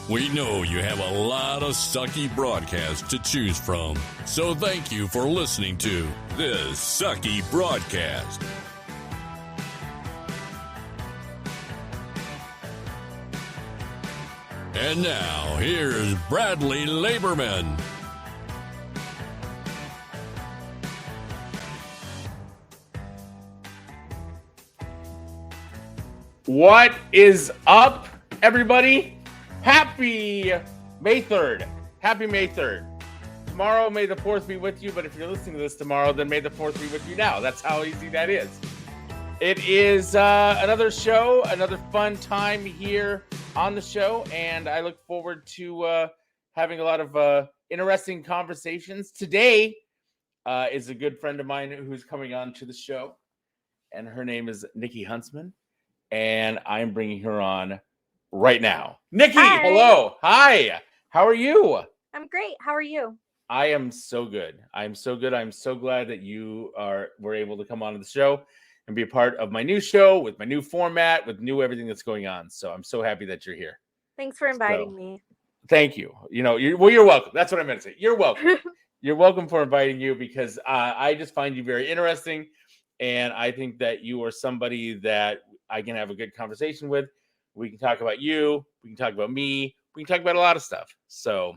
We know you have a lot of Sucky Broadcasts to choose from, so thank you for listening to this Sucky Broadcast. And now, here's Bradley Laberman. What is up, everybody? Happy May 3rd. Happy May 3rd. Tomorrow, May the 4th be with you, but if you're listening to this tomorrow, then May the 4th be with you now. That's how easy that is. It is another show, another fun time here on the show, and I look forward to having a lot of interesting conversations. Today is a good friend of mine who's coming on to the show, and her name is Nickey Huntsman, and I'm bringing her on right now. Nickey, Hi. Hello. Hi. How are you? I'm great. How are you? I am so good. I'm so good. I'm so glad that you were able to come on to the show and be a part of my new show with my new format, with everything that's going on. So I'm so happy that you're here. Thanks for inviting me. Thank you. You're welcome. That's what I meant to say. You're welcome. You're welcome for inviting you because I just find you very interesting. And I think that you are somebody that I can have a good conversation with. We can talk about you. We can talk about me. We can talk about a lot of stuff. So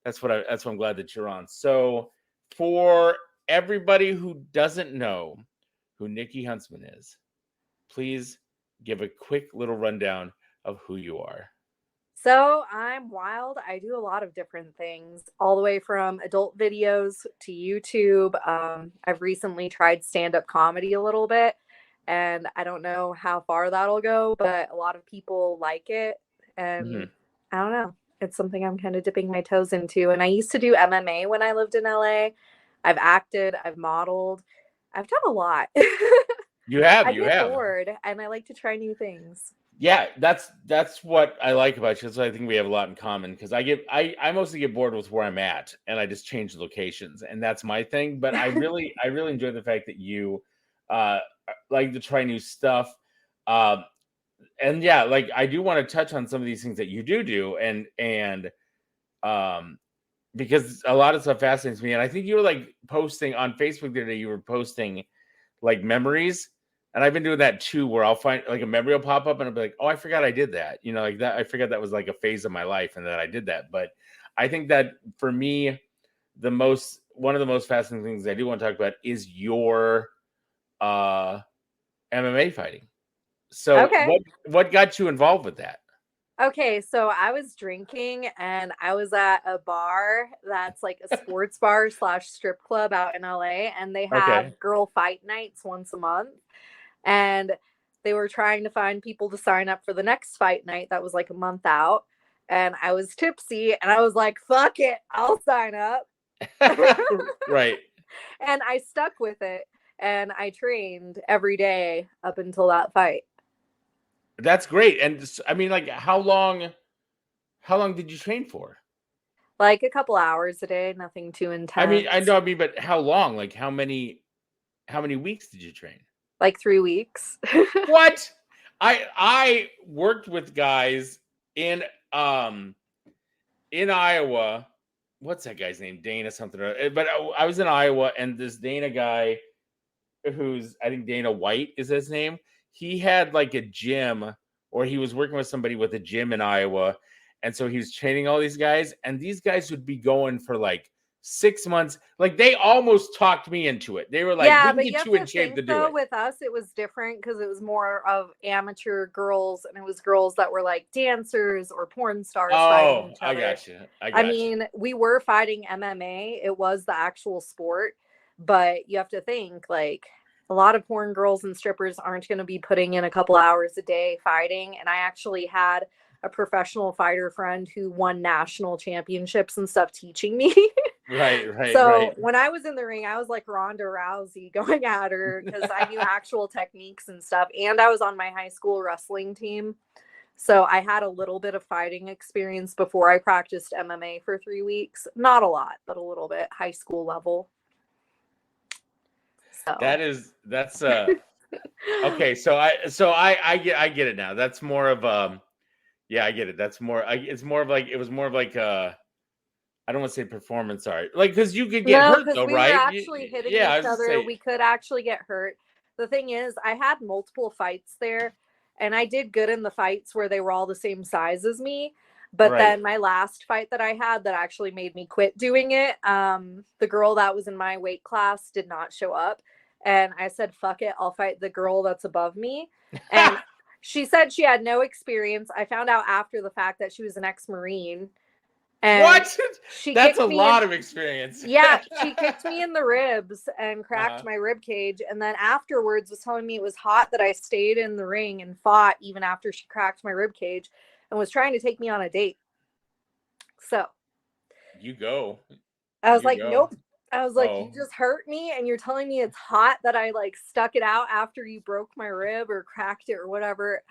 that's what I'm glad that you're on. So for everybody who doesn't know who Nickey Huntsman is, please give a quick little rundown of who you are. So I'm wild. I do a lot of different things, all the way from adult videos to YouTube. I've recently tried stand-up comedy a little bit, and I don't know how far that'll go, but a lot of people like it. And I don't know. It's something I'm kind of dipping my toes into. And I used to do MMA when I lived in LA. I've acted, I've modeled, I've done a lot. You have. I get bored, and I like to try new things. Yeah, that's what I like about you. So I think we have a lot in common because I mostly get bored with where I'm at, and I just change locations, and that's my thing. But I really enjoy the fact that you like to try new stuff. And yeah, like I do want to touch on some of these things that you do, and because a lot of stuff fascinates me. And I think you were like posting on Facebook the other day. You were posting like memories, and I've been doing that too, where I'll find like a memory will pop up, and I'll be like, "Oh, I forgot I did that." Like that. I forgot that was like a phase of my life, and that I did that. But I think that for me, one of the most fascinating things I do want to talk about is your MMA fighting. So okay. what got you involved with that? Okay, so I was drinking and I was at a bar that's like a sports bar / strip club out in LA, and they have girl fight nights once a month. And they were trying to find people to sign up for the next fight night that was like a month out. And I was tipsy and I was like, fuck it, I'll sign up. Right. And I stuck with it, and I trained every day up until that fight. That's great. And I mean, like, how long did you train for? Like a couple hours a day, nothing too intense. I know, but how long? Like, how many weeks did you train? Like 3 weeks. What? I worked with guys in Iowa. What's that guy's name? Dana something. But I was in Iowa, and this Dana guy, I think Dana White is his name. He had like a gym, or he was working with somebody with a gym in Iowa. And so he was training all these guys, and these guys would be going for like 6 months. Like they almost talked me into it. They were like, yeah, we can get you in shape to do it. With us, it was different because it was more of amateur girls, and it was girls that were like dancers or porn stars. Oh, I got you. I mean, we were fighting MMA. It was the actual sport, but you have to think like, a lot of porn girls and strippers aren't going to be putting in a couple hours a day fighting. And I actually had a professional fighter friend who won national championships and stuff teaching me. Right. So when I was in the ring, I was like Ronda Rousey going at her because I knew actual techniques and stuff. And I was on my high school wrestling team. So I had a little bit of fighting experience before I practiced MMA for 3 weeks. Not a lot, but a little bit, high school level. So. That's okay. So I get it now. That's more of Yeah, I get it. That's more. It's more of like it was more of like I don't want to say performance art, like because you could get No, hurt because though, we were right? actually hitting Yeah, I each was just other. saying. We could actually get hurt. The thing is, I had multiple fights there, and I did good in the fights where they were all the same size as me. But Right. then my last fight that I had that actually made me quit doing it, the girl that was in my weight class did not show up. And I said, fuck it, I'll fight the girl that's above me. And she said she had no experience. I found out after the fact that she was an ex-Marine. And What? she That's a kicked me in. lot of experience. Yeah, she kicked me in the ribs and cracked Uh-huh. my rib cage, and then afterwards was telling me it was hot that I stayed in the ring and fought even after she cracked my rib cage and was trying to take me on a date. So You go. I was You like, go. nope. I was like, you Oh, just hurt me and you're telling me it's hot that I like stuck it out after you broke my rib or cracked it or whatever.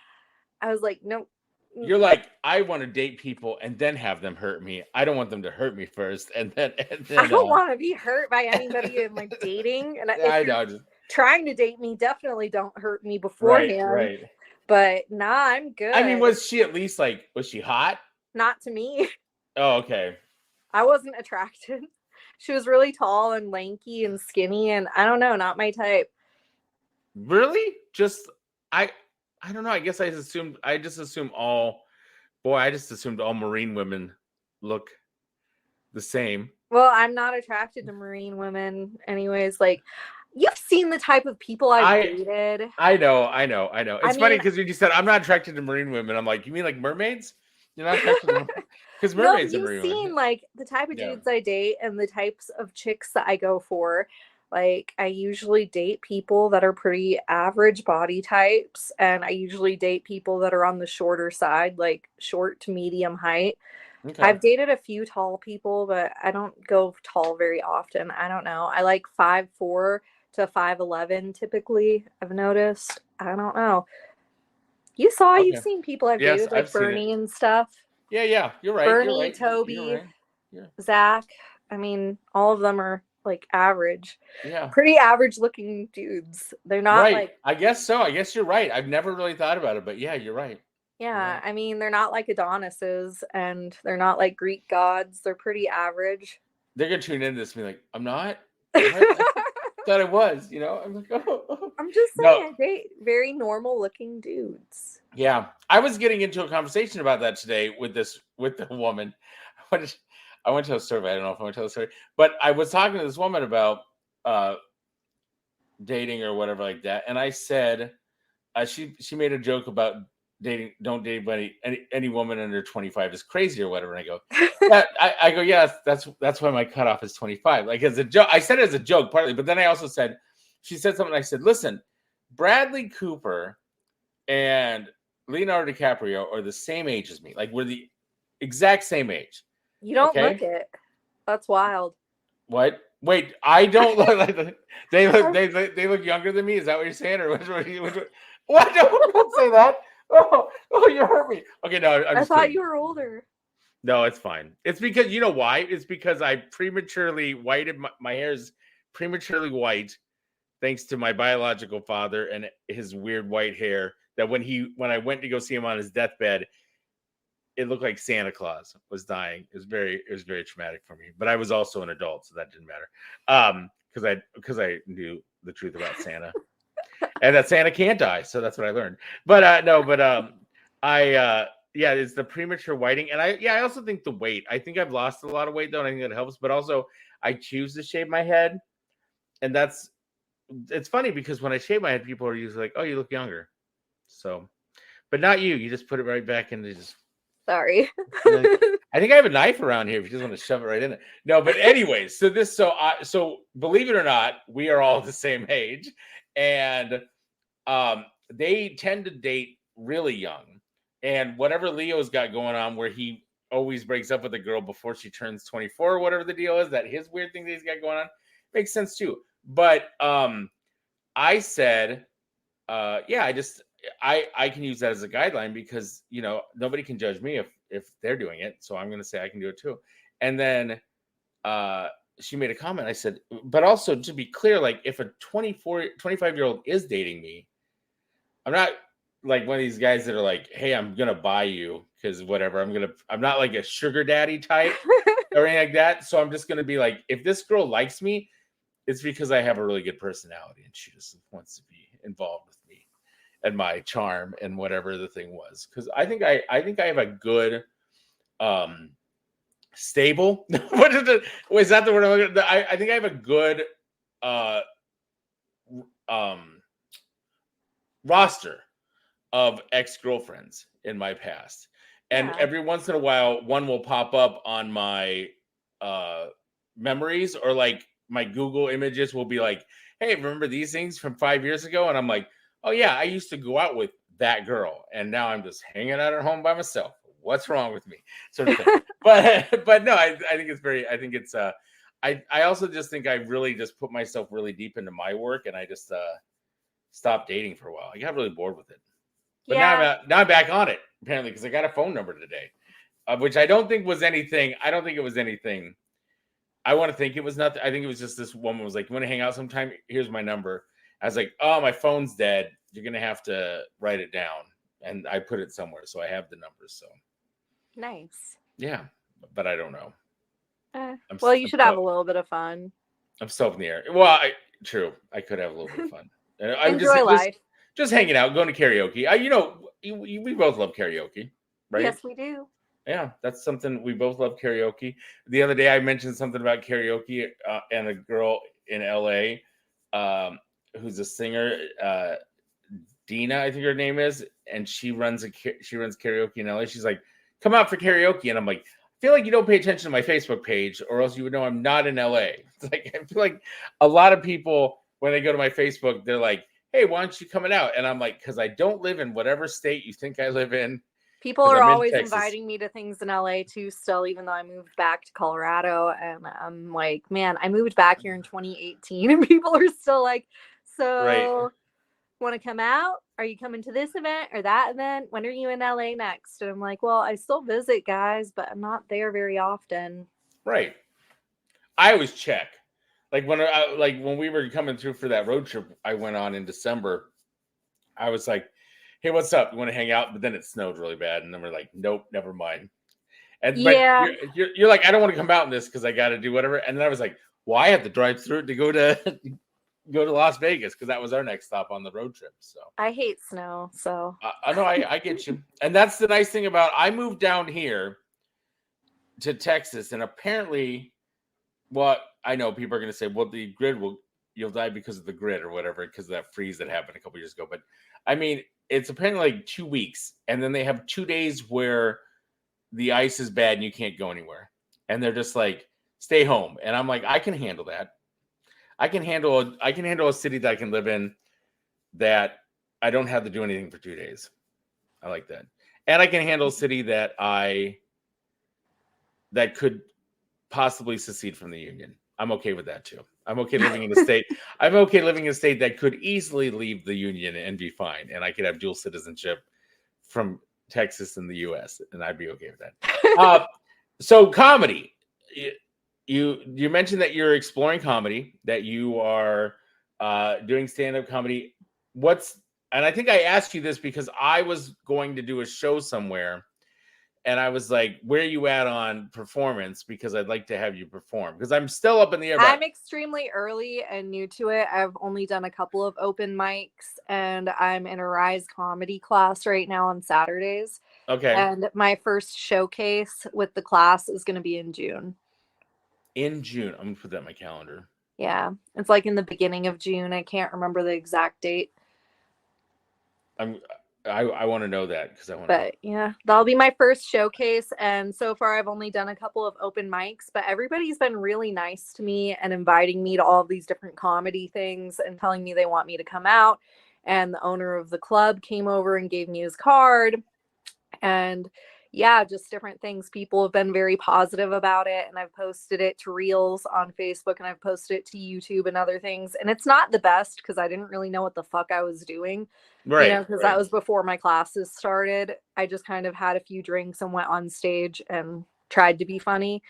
I was like, nope. you're like, I want to date people and then have them hurt me. I don't want them to hurt me first, and then I don't want to be hurt by anybody in like dating. And I if you're know. Just trying to date me, definitely don't hurt me right, beforehand. right. But nah, I'm good. I mean, was she at least like? Was she hot? Not to me. Oh, okay. I wasn't attracted. She was really tall and lanky and skinny, and I don't know, not my type. Really? Just I. I don't know. I guess I just assumed all. Boy, I just assumed all Marine women look the same. Well, I'm not attracted to Marine women, anyways. Like, you've seen the type of people I've dated. I know. It's funny mean, because when you said I'm not attracted to Marine women, I'm like, you mean like mermaids? You're not attracted to because mermaids are you've Marine seen women. like the type of dudes I date and the types of chicks that I go for. Like, I usually date people that are pretty average body types, and I usually date people that are on the shorter side, like short to medium height. Okay. I've dated a few tall people, but I don't go tall very often. I don't know. I like 5'4" to 5'11" typically, I've noticed. I don't know. You've seen people I've Yes, dated, like I've seen Bernie it. and stuff. Yeah. You're right. Bernie, You're right. Toby, You're right. Yeah. Zach. I mean, all of them are like average. Yeah. Pretty average looking dudes. They're not Right. like, I guess so. I guess you're right. I've never really thought about it, but yeah, you're right. yeah, I mean, they're not like Adonises and they're not like Greek gods. They're pretty average. They're gonna tune into this and be like, I'm not. I thought I was, I'm like, oh. I'm just saying, I date very normal looking dudes. Yeah. I was getting into a conversation about that today with the woman. I went to a survey. I don't know if I went to a survey, but I was talking to this woman about dating or whatever like that. And I said, she made a joke about don't date any woman under 25 is crazy or whatever. And I go, yeah, I go, yeah, that's why my cutoff is 25. Like as a joke, I said it as a joke partly, but then I also said, she said something. I said, listen, Bradley Cooper and Leonardo DiCaprio are the same age as me. Like we're the exact same age. You don't look it. That's wild. What? Wait, I don't look like they look younger than me. Is that what you're saying, or what? Don't say that. Oh, you hurt me. Okay, no, I thought kidding. You were older. No, it's fine. It's because you know why? It's because I prematurely whited my hair is prematurely white, thanks to my biological father and his weird white hair. That when I went to go see him on his deathbed, it looked like Santa Claus was dying. It was very traumatic for me. But I was also an adult, so that didn't matter. Because I knew the truth about Santa. And that Santa can't die, so that's what I learned. But it's the premature whiting, and I also think the weight. I think I've lost a lot of weight though, and I think that helps. But also, I choose to shave my head, and it's funny because when I shave my head, people are usually like, "Oh, you look younger." So, but not you. You just put it right back into just. Sorry. I think I have a knife around here if you just want to shove it right in it. No, but anyways, so believe it or not, we are all the same age. And they tend to date really young. And whatever Leo's got going on where he always breaks up with a girl before she turns 24 or whatever the deal is, that his weird thing that he's got going on makes sense too. But I said, I can use that as a guideline because, nobody can judge me if they're doing it. So I'm going to say I can do it too. And then she made a comment. I said, but also to be clear, like if a 25-year-old is dating me, I'm not like one of these guys that are like, hey, I'm gonna buy you because whatever. I'm not like a sugar daddy type or anything like that. So I'm just gonna be like, if this girl likes me, it's because I have a really good personality and she just wants to be involved with me and my charm and whatever the thing was. Because I think I have a good stable. What is it? Was that the word? I think I have a good roster of ex-girlfriends in my past, and every once in a while one will pop up on my memories, or like my Google images will be like, hey, remember these things from 5 years ago? And I'm like, oh yeah, I used to go out with that girl and now I'm just hanging out at home by myself. What's wrong with me? Sort of thing. but no, I think it's very, I think it's I also just think I really just put myself really deep into my work, and I just stopped dating for a while. I got really bored with it. But now I'm back on it, apparently, because I got a phone number today, which I don't think was anything. I don't think it was anything. I want to think it was nothing. I think it was just this woman was like, you want to hang out sometime? Here's my number. I was like, oh, my phone's dead. You're going to have to write it down. And I put it somewhere, so I have the numbers. So nice. Yeah, but I don't know. Well, you should have a little bit of fun. I'm still up in the air. Well, true. I could have a little bit of fun. Enjoy life. Just hanging out, going to karaoke. We both love karaoke, right? Yes, we do. Yeah, that's something we both love karaoke. The other day I mentioned something about karaoke and a girl in LA who's a singer, Dina, I think her name is, and she runs karaoke in LA. She's like, come out for karaoke. And I'm like, I feel like you don't pay attention to my Facebook page or else you would know I'm not in LA. It's like, I feel like a lot of people, when they go to my Facebook, they're like, hey, why aren't you coming out? And I'm like, because I don't live in whatever state you think I live in. People are always inviting me to things in LA too still, even though I moved back to Colorado. And I'm like, man, I moved back here in 2018 and people are still like, so want to come out? Are you coming to this event or that event? When are you in LA next? And I'm like, well, I still visit, guys, but I'm not there very often. Right. I always check. Like when we were coming through for that road trip I went on in December, I was like, hey, what's up? You want to hang out? But then it snowed really bad. And then we're like, nope, never mind. And yeah. But you're like, I don't want to come out in this because I got to do whatever. And then I was like, well, I have to drive through it to go to Las Vegas because that was our next stop on the road trip. So I hate snow. So I know I get you. And that's the nice thing about I moved down here to Texas, and apparently, well, I know people are going to say, well, the grid you'll die because of the grid or whatever, because of that freeze that happened a couple years ago. But I mean, it's apparently like 2 weeks, and then they have 2 days where the ice is bad and you can't go anywhere, and they're just like, stay home. And I'm like, I can handle that. I can handle a city that I can live in that I don't have to do anything for 2 days. I like that. And I can handle a city that could possibly secede from the union. I'm okay with that too. I'm okay living in a state. I'm okay living in a state that could easily leave the union and be fine. And I could have dual citizenship from Texas and the US, and I'd be okay with that. So comedy. You mentioned that you're exploring comedy, that you are doing stand-up comedy. And I think I asked you this because I was going to do a show somewhere, and I was like, where are you at on performance? Because I'd like to have you perform, because I'm still up in the air. I'm extremely early and new to it. I've only done a couple of open mics, and I'm in a Rise comedy class right now on Saturdays. Okay. And my first showcase with the class is going to be in June. In June. I'm going to put that in my calendar. Yeah. It's like in the beginning of June. I can't remember the exact date. I want to know that because I want. But yeah, that'll be my first showcase, and so far I've only done a couple of open mics. But everybody's been really nice to me and inviting me to all of these different comedy things and telling me they want me to come out. And the owner of the club came over and gave me his card, and yeah, just different things. People have been very positive about it, and I've posted it to Reels on Facebook, and I've posted it to YouTube and other things. And it's not the best because I didn't really know what the fuck I was doing. Right. Because that was before my classes started. I just kind of had a few drinks and went on stage and tried to be funny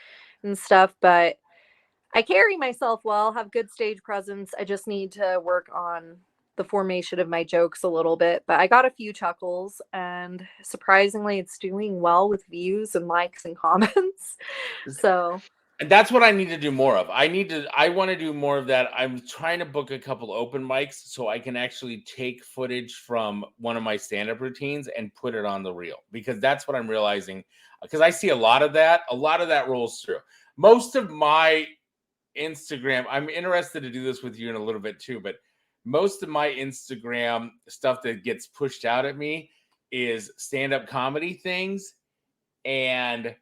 and stuff. But I carry myself well, have good stage presence. I just need to work on the formation of my jokes a little bit, but I got a few chuckles, and surprisingly it's doing well with views and likes and comments. So And that's what I need to do more of. I want to do more of that. I'm trying to book a couple open mics so I can actually take footage from one of my stand-up routines and put it on the reel, because that's what I'm realizing, because I see a lot of that rolls through. Most of my Instagram, I'm interested to do this with you in a little bit too, but most of my Instagram stuff that gets pushed out at me is stand-up comedy things, and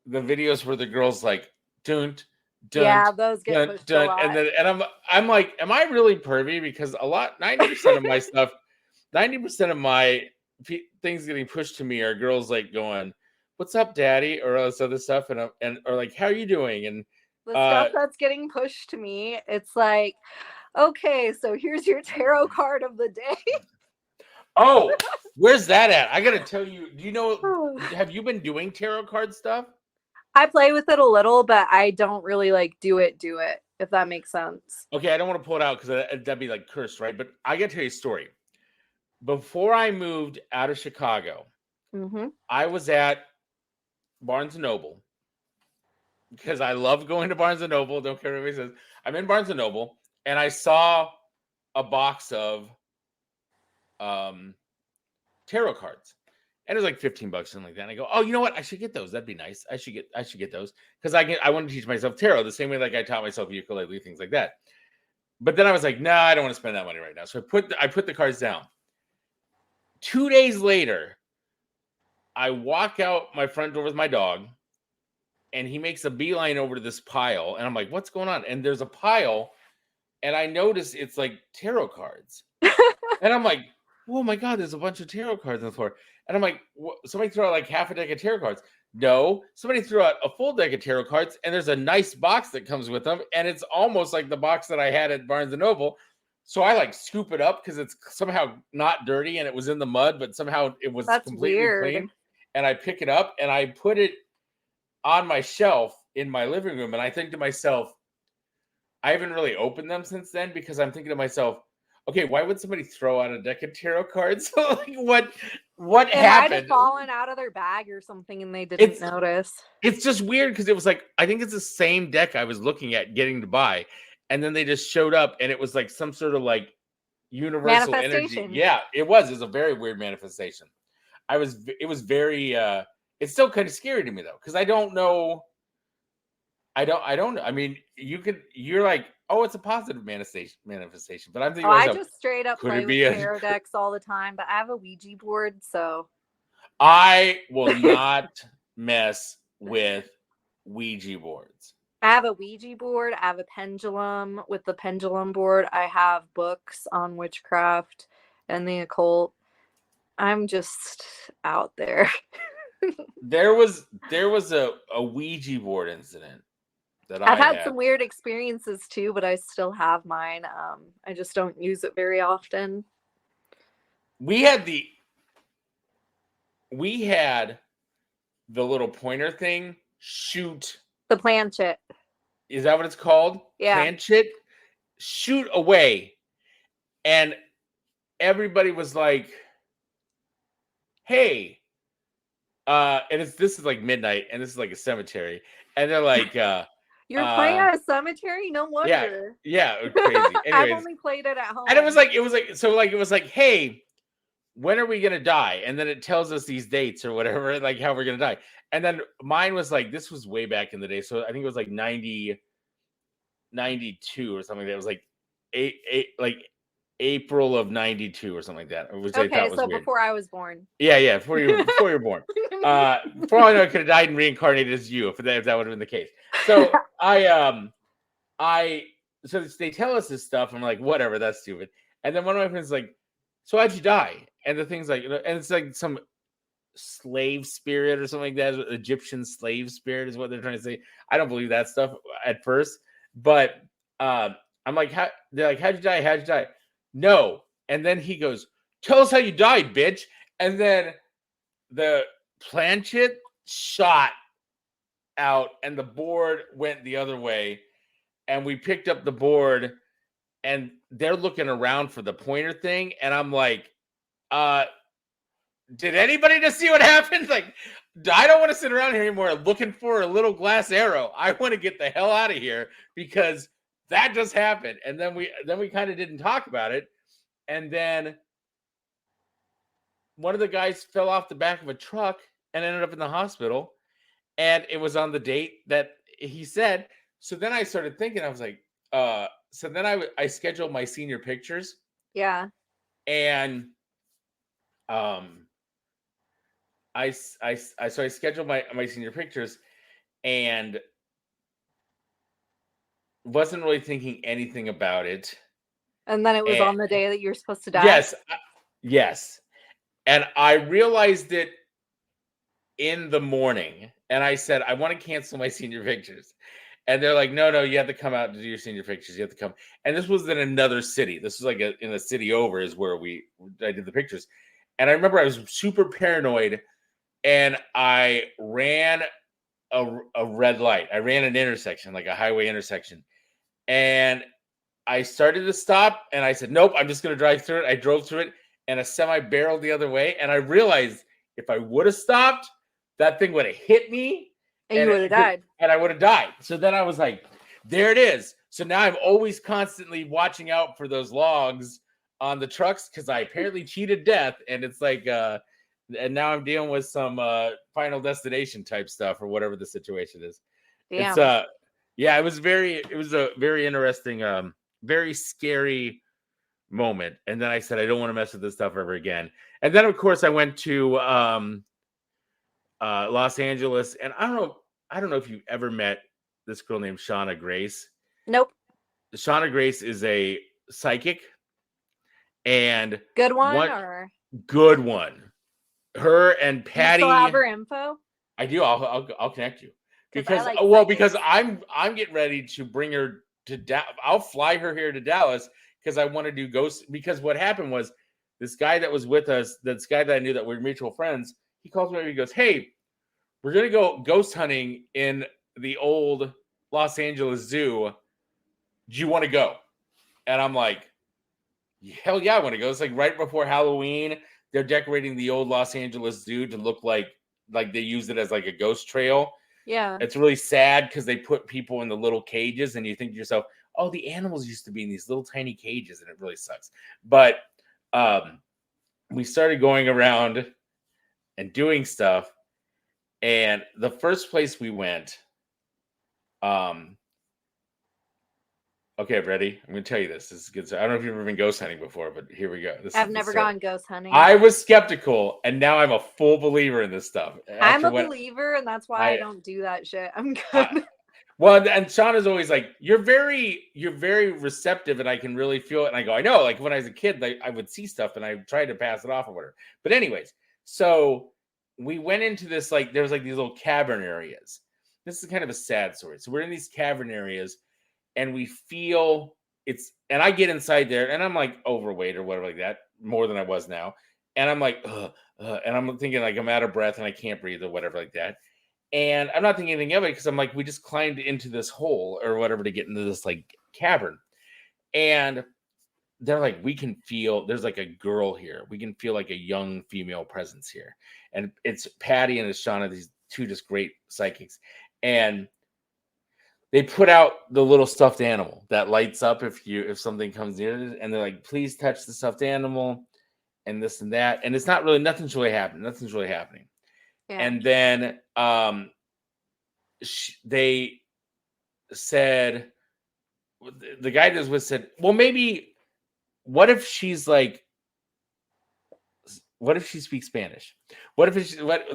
the videos where the girls like dunt, yeah, those get pushed a lot. and I'm like, am I really pervy? Because 90% of my stuff, 90% of my things getting pushed to me are girls like going, "What's up, daddy?" or all this other stuff, and or like, "How are you doing?" And the stuff that's getting pushed to me, it's like, okay, so here's your tarot card of the day. Oh, where's that at? I gotta tell you, do you know, have you been doing tarot card stuff? I play with it a little, but I don't really like do it, if that makes sense. Okay, I don't want to pull it out because that'd be like cursed, right? But I gotta tell you a story. Before I moved out of Chicago, I was at Barnes & Noble, because I love going to Barnes & Noble. Don't care what anybody says. I'm in Barnes & Noble, and I saw a box of tarot cards. And it was like $15, something like that. And I go, oh, you know what? I should get those. That'd be nice. I should get those, because I want to teach myself tarot the same way like I taught myself ukulele, things like that. But then I was like, nah, I don't want to spend that money right now. So I put the cards down. 2 days later, I walk out my front door with my dog, and he makes a beeline over to this pile. And I'm like, what's going on? And there's a pile, and I notice it's like tarot cards. And I'm like, oh my God, there's a bunch of tarot cards on the floor. And I'm like, somebody threw out like half a deck of tarot cards. No, somebody threw out a full deck of tarot cards, and there's a nice box that comes with them. And it's almost like the box that I had at Barnes & Noble. So I like scoop it up because it's somehow not dirty and it was in the mud, but somehow it was completely clean. And I pick it up and I put it on my shelf in my living room. And I think to myself, I haven't really opened them since then, because I'm thinking to myself, okay, why would somebody throw out a deck of tarot cards? Like, what happened? Might have fallen out of their bag or something, and they didn't notice. It's just weird, because it was like, I think it's the same deck I was looking at getting to buy, and then they just showed up, and it was like some sort of like universal energy. Yeah, it was. It was a very weird manifestation. It was very. It's still kind of scary to me though, because I don't know. I mean, you're like, oh, it's a positive manifestation, but I'm thinking, I just straight up play with tarot decks all the time, but I have a Ouija board, so I will not mess with Ouija boards. I have a Ouija board. I have a pendulum. With the pendulum board, I have books on witchcraft and the occult. I'm just out there. There was a Ouija board incident. I've had some weird experiences too, but I still have mine. I just don't use it very often. We had the little pointer thing shoot. The planchet. Is that what it's called? Yeah. Planchet. Shoot away. And everybody was like, hey. And this is like midnight, and this is like a cemetery. And they're like, you're playing at a cemetery? No wonder. Yeah, it was crazy. Anyways, I've only played it at home. And it was like, hey, when are we gonna die? And then it tells us these dates or whatever, like how we're gonna die. And then mine was like, this was way back in the day, so I think it was like 92 or something. That was like April of 92 or something like that. Which I thought was weird. Before I was born. Yeah, before you were born. For all I know, I could have died and reincarnated as you if that would have been the case. So so they tell us this stuff. I'm like, whatever, that's stupid. And then one of my friends is like, so how'd you die? And the thing's like, and it's like some slave spirit or something like that. Egyptian slave spirit is what they're trying to say. I don't believe that stuff at first, but I'm like, they're like, how'd you die? How'd you die? No. And then he goes, tell us how you died, bitch. And then the planchet shot out and the board went the other way. And we picked up the board and they're looking around for the pointer thing, and I'm like, did anybody just see what happened? Like, I don't want to sit around here anymore looking for a little glass arrow. I want to get the hell out of here because that just happened. And then we kind of didn't talk about it. And then one of the guys fell off the back of a truck and ended up in the hospital. And it was on the date that he said. So then I started thinking, I was like, so then I scheduled my senior pictures. Yeah. And I scheduled my senior pictures and wasn't really thinking anything about it. And then it was on the day that you're supposed to die? Yes. And I realized it in the morning. And I said, I want to cancel my senior pictures. And they're like, no, you have to come out to do your senior pictures. You have to come. And this was in another city. This was like in a city over is where I did the pictures. And I remember I was super paranoid. And I ran a red light. I ran an intersection, like a highway intersection. And I started to stop. And I said, nope, I'm just going to drive through it. I drove through it. And a semi barreled the other way. And I realized if I would have stopped, that thing would have hit me. And you would have died. And I would have died. So then I was like, there it is. So now I'm always constantly watching out for those logs on the trucks because I apparently cheated death. And it's like, and now I'm dealing with some Final Destination type stuff or whatever the situation is. Damn. It's it was a very interesting, very scary moment. And then I said, I don't want to mess with this stuff ever again. And then of course I went to Los Angeles, and I don't know if you've ever met this girl named Shauna Grace. Nope. Shauna Grace is a psychic, and good one or good one. Her and Patty. You still have her info? I do. I'll connect you because because I'm getting ready to bring her to Dallas. I'll fly her here to Dallas because I want to do ghosts. Because what happened was this guy that was with us, this guy that I knew that we're mutual friends, he calls me and he goes, "Hey, we're gonna go ghost hunting in the old Los Angeles Zoo. Do you want to go?" And I'm like, "Hell yeah, I want to go." It's like right before Halloween. They're decorating the old Los Angeles Zoo to look like they use it as like a ghost trail. Yeah. It's really sad because they put people in the little cages and you think to yourself, oh, the animals used to be in these little tiny cages, and it really sucks. But we started going around and doing stuff. And the first place we went, okay, ready? I'm going to tell you this. This is good. I don't know if you've ever been ghost hunting before, but here we go. I've never gone ghost hunting. I was skeptical, and now I'm a full believer in this stuff. I'm a believer, and that's why I don't do that shit. I'm good. Well, and Shauna's always like, you're very receptive, and I can really feel it. And I go, I know. Like when I was a kid, I would see stuff, and I tried to pass it off or whatever. But anyways, so we went into this, there was these little cavern areas. This is kind of a sad story. So we're in these cavern areas, and we feel and I get inside there, and I'm like overweight or whatever like that, more than I was now. And I'm like, and I'm thinking like I'm out of breath and I can't breathe or whatever like that. And I'm not thinking anything of it because I'm like, we just climbed into this hole or whatever to get into this cavern. And they're like, we can feel there's like a girl here. We can feel like a young female presence here. And it's Patty and it's Shauna, these two just great psychics. And they put out the little stuffed animal that lights up if something comes near it, and they're like, please touch the stuffed animal and this and that. And it's not really, nothing's really happening. Yeah. And then they said, the guy that was with said, well, maybe, what if she speaks Spanish?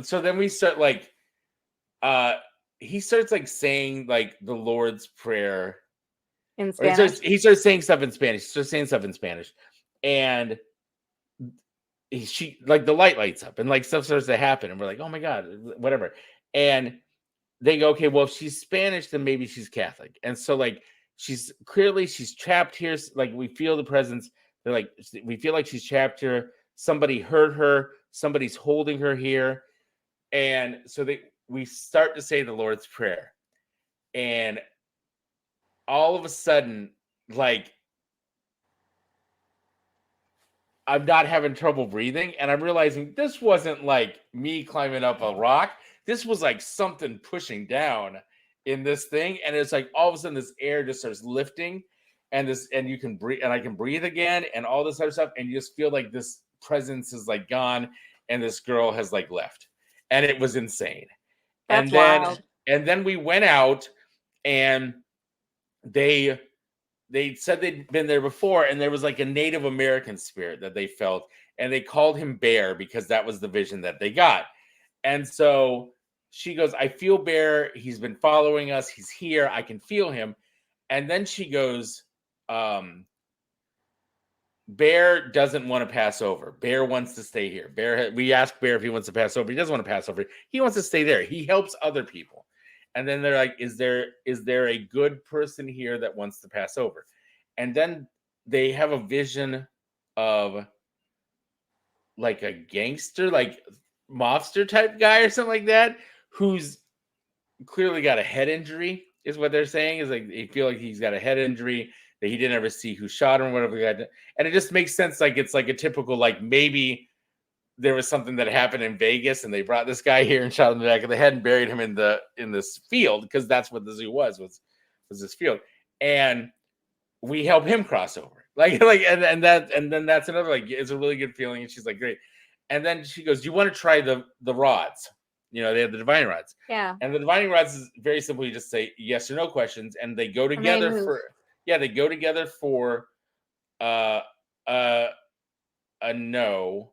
So then we start he starts saying the Lord's Prayer in Spanish. He starts saying stuff in Spanish. And she the light lights up and stuff starts to happen. And we're like, oh my God, whatever. And they go, okay, well, if she's Spanish, then maybe she's Catholic. And so she's trapped here. We feel the presence. They're like, we feel like she's trapped here. Somebody hurt her. Somebody's holding her here. And so we start to say the Lord's Prayer. And all of a sudden, I'm not having trouble breathing, and I'm realizing this wasn't like me climbing up a rock. This was like something pushing down in this thing, and it's like all of a sudden this air just starts lifting, and you can breathe, and I can breathe again, and all this other stuff, and you just feel like this presence is like gone, and this girl has like left, and it was insane. That's and wild. then we went out, and they said they'd been there before, and there was like a Native American spirit that they felt, and they called him Bear because that was the vision that they got. And so she goes, I feel Bear. He's been following us. He's here. I can feel him. And then she goes, Bear doesn't want to pass over. Bear wants to stay here. We asked Bear if he wants to pass over. He doesn't want to pass over. He wants to stay there. He helps other people. And then they're like, is there a good person here that wants to pass over? And then they have a vision of like a gangster, like mobster type guy or something like that, who's clearly got a head injury, is what they're saying. Is like they feel like he's got a head injury, that he didn't ever see who shot him or whatever. And it just makes sense. Like it's like a typical, like maybe there was something that happened in Vegas and they brought this guy here and shot him in the back of the head and buried him in this field, because that's what the zoo was this field. And we help him cross over. And then that's another, like, it's a really good feeling. And she's like, great. And then she goes, do you want to try the rods? They have the divining rods. Yeah. And the divining rods is very simple. You just say yes or no questions, and they go together for a no,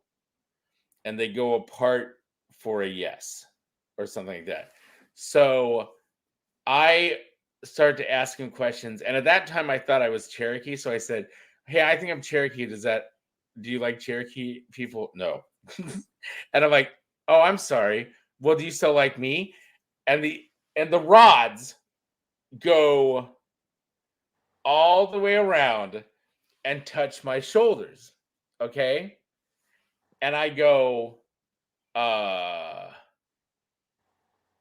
and they go apart for a yes or something like that. So I started to ask him questions, and at that time I thought I was Cherokee, so I said, hey, I think I'm Cherokee. Do you like Cherokee people? No. And I'm like, oh, I'm sorry. Well, do you still like me? And the rods go all the way around and touch my shoulders. Okay. And I go,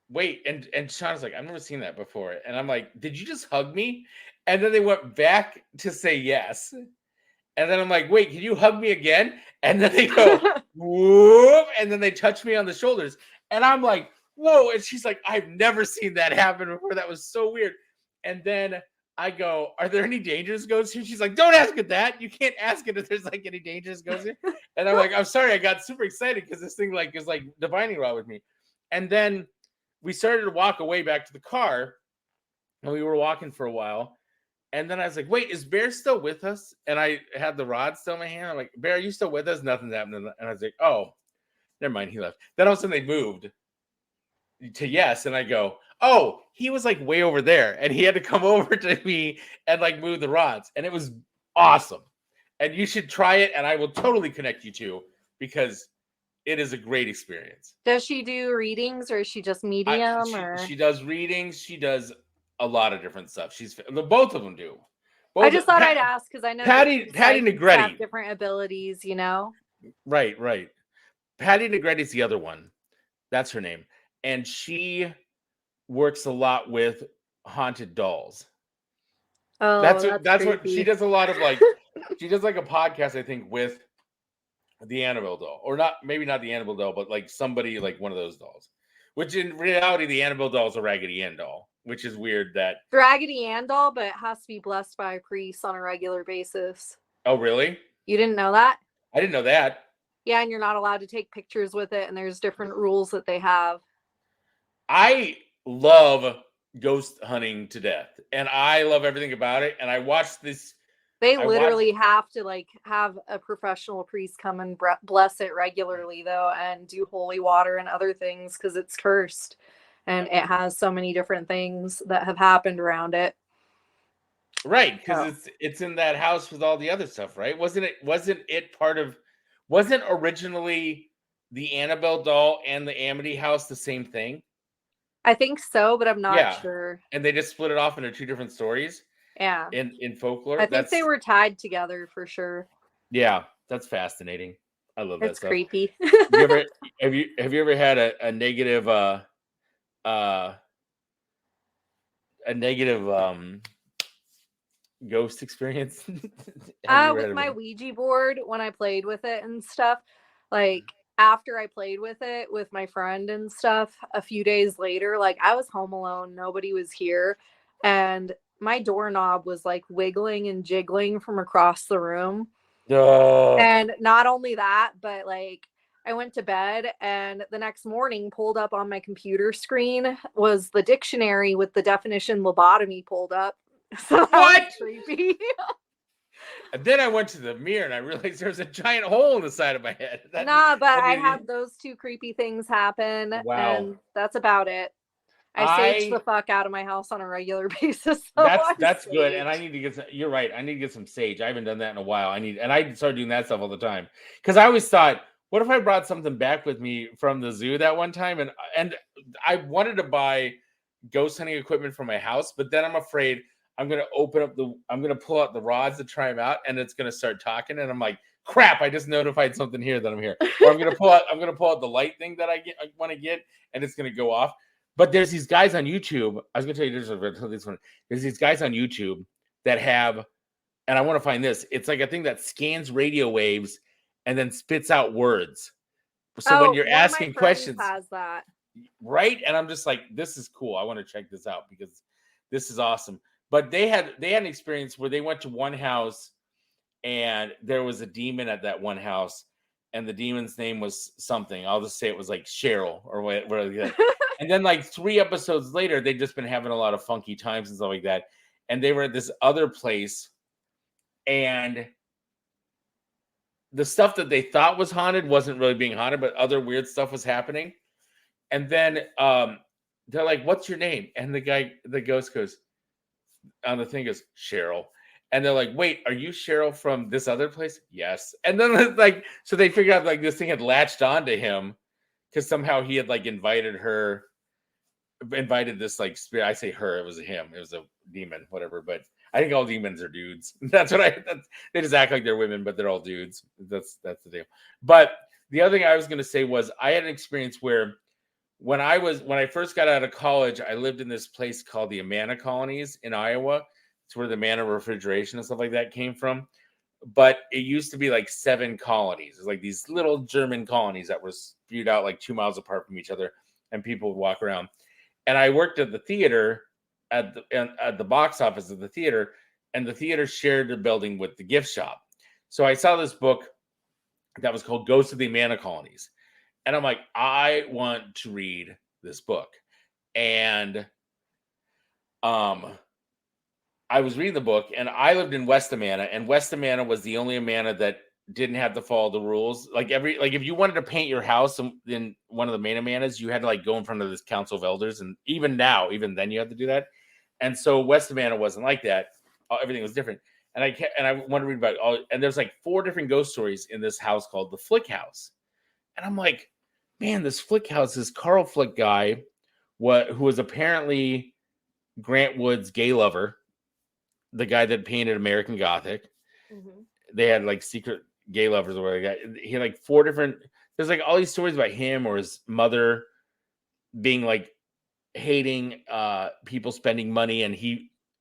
wait. And Sean's like, I've never seen that before. And I'm like, did you just hug me? And then they went back to say yes. And then I'm like, wait, can you hug me again? And then they go, whoop, and then they touch me on the shoulders. And I'm like, whoa. And she's like, I've never seen that happen before. That was so weird. And then I go, are there any dangerous ghosts here? She's like, don't ask it that. You can't ask it if there's like any dangerous ghosts here. And I'm like, I'm sorry. I got super excited because this thing like is like divining rod with me. And then we started to walk away back to the car, and we were walking for a while. And then I was like, wait, is Bear still with us? And I had the rod still in my hand. I'm like, Bear, are you still with us? Nothing's happening. And I was like, oh, never mind. He left. Then all of a sudden they moved to yes. And I go, oh, he was like way over there. And he had to come over to me and like move the rods. And it was awesome. And you should try it. And I will totally connect you to, because it is a great experience. Does she do readings, or is she just medium? She does readings. She does a lot of different stuff. Both of them do. I just thought I'd ask, because I know Patty Negretti have different abilities, Right. Patty Negretti's the other one. That's her name. And she works a lot with haunted dolls. Oh, that's what creepy. she does. A lot of like, she does like a podcast, I think, with the Annabelle doll, or maybe not the Annabelle doll, but like somebody like one of those dolls. Which in reality, the Annabelle doll is a Raggedy Ann doll, which is weird. That Raggedy Ann doll, but it has to be blessed by a priest on a regular basis. Oh, really? You didn't know that? I didn't know that. Yeah, and you're not allowed to take pictures with it, and there's different rules that they have. I love ghost hunting to death, and I love everything about it. And I watched this. They literally have to like have a professional priest come and bless it regularly, though, and do holy water and other things, because it's cursed, and it has so many different things that have happened around it. Right, because it's in that house with all the other stuff, right? Wasn't originally the Annabelle doll and the Amity house the same thing? I think so, but I'm not sure. And they just split it off into two different stories. Yeah. In folklore. I think they were tied together for sure. Yeah, that's fascinating. I love that it's stuff. Creepy. Have you ever had a negative ghost experience? Have you ever had With my one? Ouija board, when I played with it and stuff, like after I played with it with my friend and stuff, a few days later, like I was home alone, nobody was here, and my doorknob was like wiggling and jiggling from across the room. Oh, And not only that, but like I went to bed and the next morning pulled up on my computer screen was the dictionary with the definition lobotomy pulled up. So that was what? creepy. And then I went to the mirror and I realized there was a giant hole in the side of my head. Nah, but I had those two creepy things happen, Wow. and that's about it. I sage the fuck out of my house on a regular basis. So that's good. And I need to get some, you're right. I need to get some sage. I haven't done that in a while. I started doing that stuff all the time. Because I always thought, what if I brought something back with me from the zoo that one time? And I wanted to buy ghost hunting equipment for my house, but then I'm afraid I'm gonna pull out the rods to try them out, and it's gonna start talking, and I'm like, crap, I just notified something here that I'm here. Or I'm gonna pull out the light thing that I want to get, and it's gonna go off. But there's these guys on YouTube. I was gonna tell you this one. There's these guys on YouTube that have, and I want to find this. It's like a thing that scans radio waves and then spits out words. So when you're asking questions, has that. Right? And I'm just like, this is cool. I want to check this out because this is awesome. But they had an experience where they went to one house and there was a demon at that one house, and the demon's name was something. I'll just say it was like Cheryl or whatever. And then like 3 episodes later, they'd just been having a lot of funky times and stuff like that. And they were at this other place, and the stuff that they thought was haunted wasn't really being haunted, but other weird stuff was happening. And then they're like, "What's your name?" And the ghost goes on the thing goes, "Cheryl." And they're like, "Wait, are you Cheryl from this other place?" "Yes." And then it's like, so they figured out like this thing had latched onto him because somehow he had like invited this like spirit. I say her, it was a him, it was a demon, whatever. But I think all demons are dudes. They just act like they're women, but they're all dudes. That's the deal. But the other thing I was going to say was I had an experience where when I first got out of college, I lived in this place called the Amana Colonies in Iowa. It's where the Amana refrigeration and stuff like that came from. But it used to be like 7 colonies. It's like these little German colonies that were spewed out like 2 miles apart from each other, and people would walk around. And I worked at the theater at the box office of the theater, and the theater shared the building with the gift shop. So I saw this book that was called Ghosts of the Amana Colonies. And I'm like, I want to read this book. And I was reading the book, and I lived in West Amana, and West Amana was the only Amana that didn't have to follow the rules. Like if you wanted to paint your house in one of the main Amanas, you had to like go in front of this council of elders. And even then you have to do that. And so West Amana wasn't like that. Everything was different. And I want to read about all, and there's like 4 different ghost stories in this house called the Flick House. And I'm like, man, this Flick House, this Carl Flick guy, who was apparently Grant Wood's gay lover, the guy that painted American Gothic. Mm-hmm. They had like secret gay lovers or whatever. He had like 4 different. There's like all these stories about him or his mother being like hating people spending money, and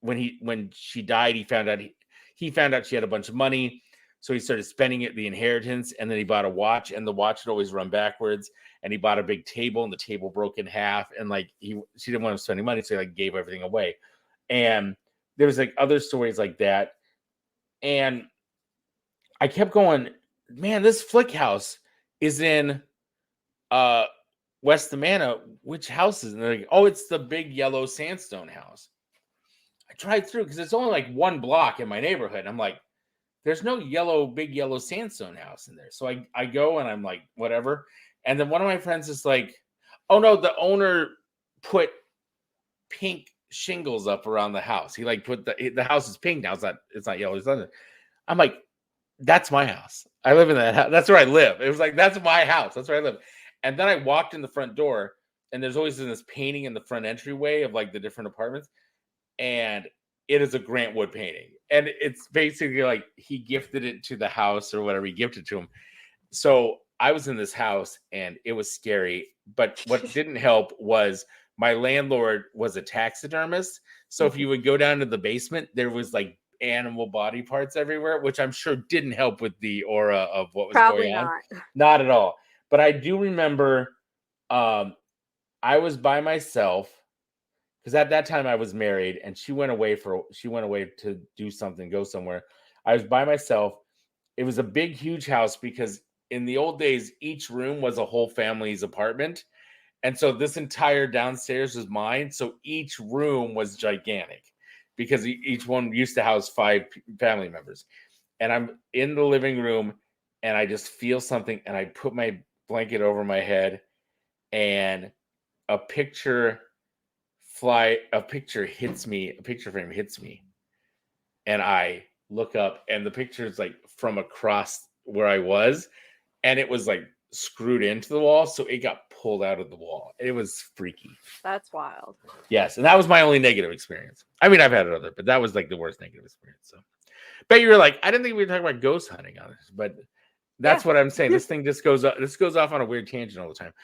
when she died, he found out she had a bunch of money. So he started spending the inheritance, and then he bought a watch, and the watch would always run backwards. And he bought a big table, and the table broke in half. And like she didn't want him spending money, so he like gave everything away. And there was like other stories like that. And I kept going, man, this Flick House is in West Amana. Which house is it? And they're like, oh, it's the big yellow sandstone house. I tried through because it's only like 1 block in my neighborhood. I'm like, there's no big yellow sandstone house in there. So I go and I'm like, whatever. And then one of my friends is like, oh no, the owner put pink shingles up around the house. He like put the house is pink now. It's not yellow. It's not. I'm like, that's my house. I live in that house. That's where I live. It was like, that's my house. That's where I live. And then I walked in the front door, and there's always this painting in the front entryway of like the different apartments. And it is a Grant Wood painting. And it's basically like he gifted it to the house or whatever he gifted to him. So I was in this house and it was scary. But what didn't help was my landlord was a taxidermist. So if you would go down to the basement, there was like animal body parts everywhere, which I'm sure didn't help with the aura of what was Probably going on. not. Not at all. But I do remember I was by myself because at that time I was married and she went away to do something, go somewhere. I was by myself. It was a big, huge house because in the old days, each room was a whole family's apartment. And so this entire downstairs was mine. So each room was gigantic because each one used to house 5 family members. And I'm in the living room and I just feel something and I put my blanket over my head and a picture hits me, a picture frame hits me. And I look up and the picture is like from across where I was. And it was like screwed into the wall. So it got pulled out of the wall. It was freaky. That's wild. Yes. And that was my only negative experience. I mean, I've had other, but that was like the worst negative experience. So, but you were like, I didn't think we were talking about ghost hunting on this, but that's what I'm saying. This thing just goes up. This goes off on a weird tangent all the time.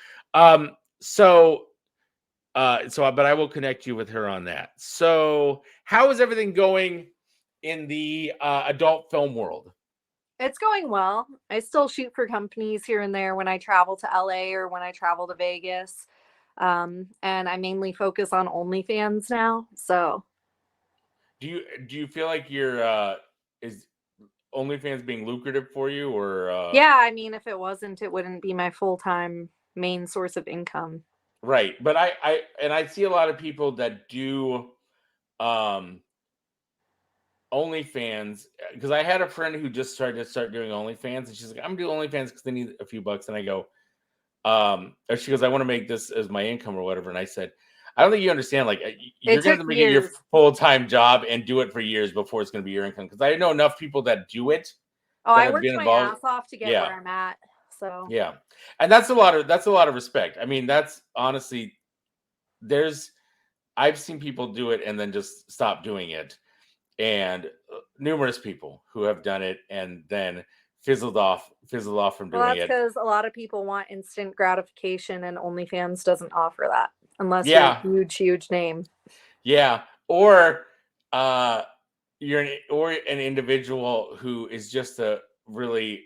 But I will connect you with her on that. So how is everything going in the adult film world? It's going well. I still shoot for companies here and there when I travel to LA or when I travel to Vegas. And I mainly focus on OnlyFans now. So do you feel like is OnlyFans being lucrative for you or yeah, I mean, if it wasn't, it wouldn't be my full-time main source of income. Right. But I see a lot of people that do OnlyFans, because I had a friend who just started doing OnlyFans, and she's like, I'm doing OnlyFans because they need a few bucks. And I go, or she goes, I want to make this as my income or whatever. And I said, I don't think you understand. Like, you're going to make it your full-time job and do it for years before it's going to be your income. Because I know enough people that do it. Oh, I worked my ass off to get where I'm at. So yeah, and that's a lot of respect. I mean, that's honestly, I've seen people do it and then just stop doing it. And numerous people who have done it and then fizzled off from doing it. Well, that's because a lot of people want instant gratification, and OnlyFans doesn't offer that unless you're a huge name. Yeah, or you're an individual who is just a really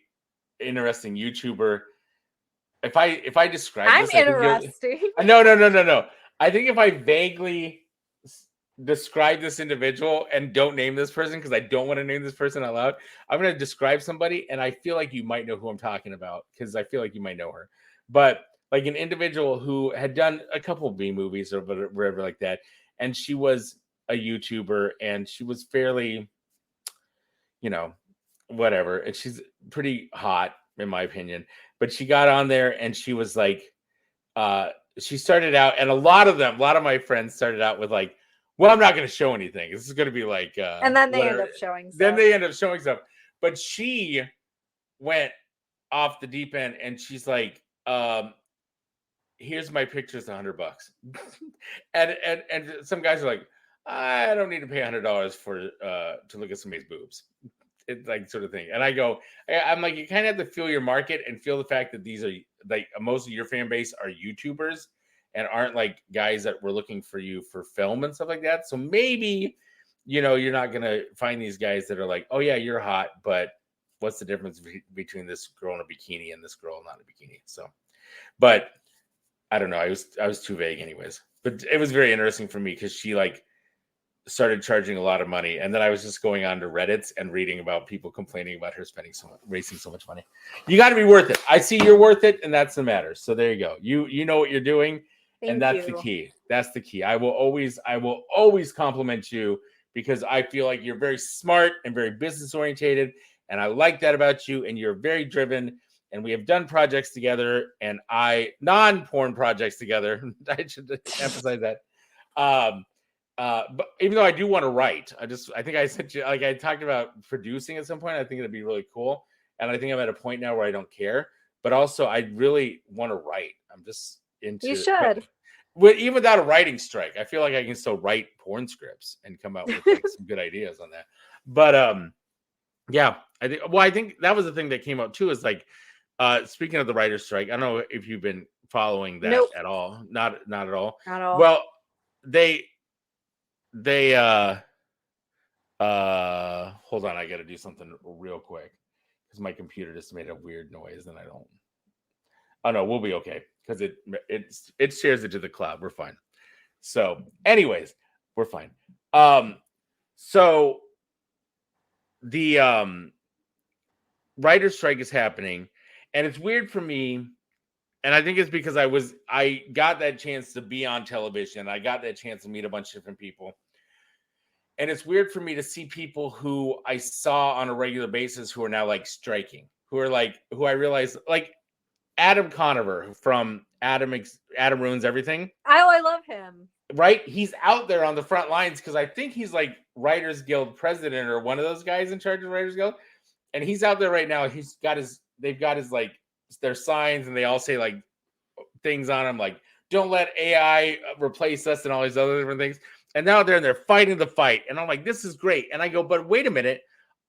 interesting YouTuber. If I describe this, interesting. No. I think if I vaguely describe this individual and don't name this person because I don't want to name this person out loud, I'm going to describe somebody and I feel like you might know who I'm talking about because I feel like you might know her. But like an individual who had done a couple of B movies or whatever like that, and she was a YouTuber and she was fairly, whatever, and she's pretty hot in my opinion, but she got on there and she was like, she started out, and a lot of my friends started out with like, well, I'm not going to show anything. This is going to be like, and then they end up showing stuff. But she went off the deep end, and she's like, "Here's my pictures, $100." and some guys are like, "I don't need to pay $100 for to look at somebody's boobs." It's like sort of thing. And I'm like, you kind of have to feel your market and feel the fact that these are like most of your fan base are YouTubers and aren't like guys that were looking for you for film and stuff like that. So maybe, you're not going to find these guys that are like, oh yeah, you're hot, but what's the difference between this girl in a bikini and this girl not in a bikini? So, but I don't know. I was too vague anyways, but it was very interesting for me because she like started charging a lot of money. And then I was just going on to Reddit and reading about people complaining about her wasting so much money. You got to be worth it. I see you're worth it. And that's the matter. So there you go. You know what you're doing. And that's the key. That's the key. I will always compliment you because I feel like you're very smart and very business orientated. And I like that about you. And you're very driven. And we have done projects together and non-porn projects together. I should emphasize that. But even though I do want to write, I think I said, like I talked about producing at some point. I think it'd be really cool. And I think I'm at a point now where I don't care, but also I really want to write. I'm just into You should. Even without a writing strike, I feel like I can still write porn scripts and come out with like, some good ideas on that. But yeah, I think that was the thing that came up too. Is like speaking of the writer's strike, I don't know if you've been following that at all. Not at all. Not at all. Well, Hold on, I got to do something real quick because my computer just made a weird noise, and I don't. Oh no, we'll be okay because it shares it to the cloud. We're fine. So, anyways, we're fine. So the writer's strike is happening, and it's weird for me. And I think it's because I got that chance to be on television. I got that chance to meet a bunch of different people. And it's weird for me to see people who I saw on a regular basis who are now like striking, who I realize like Adam Conover from Adam Ruins Everything. Oh, I love him. Right? He's out there on the front lines because I think he's like Writers Guild president or one of those guys in charge of Writers Guild. And he's out there right now. They've got his like their signs, and they all say like things on them like don't let AI replace us and all these other different things. And now they're fighting the fight. And I'm like, this is great. And I go, but wait a minute.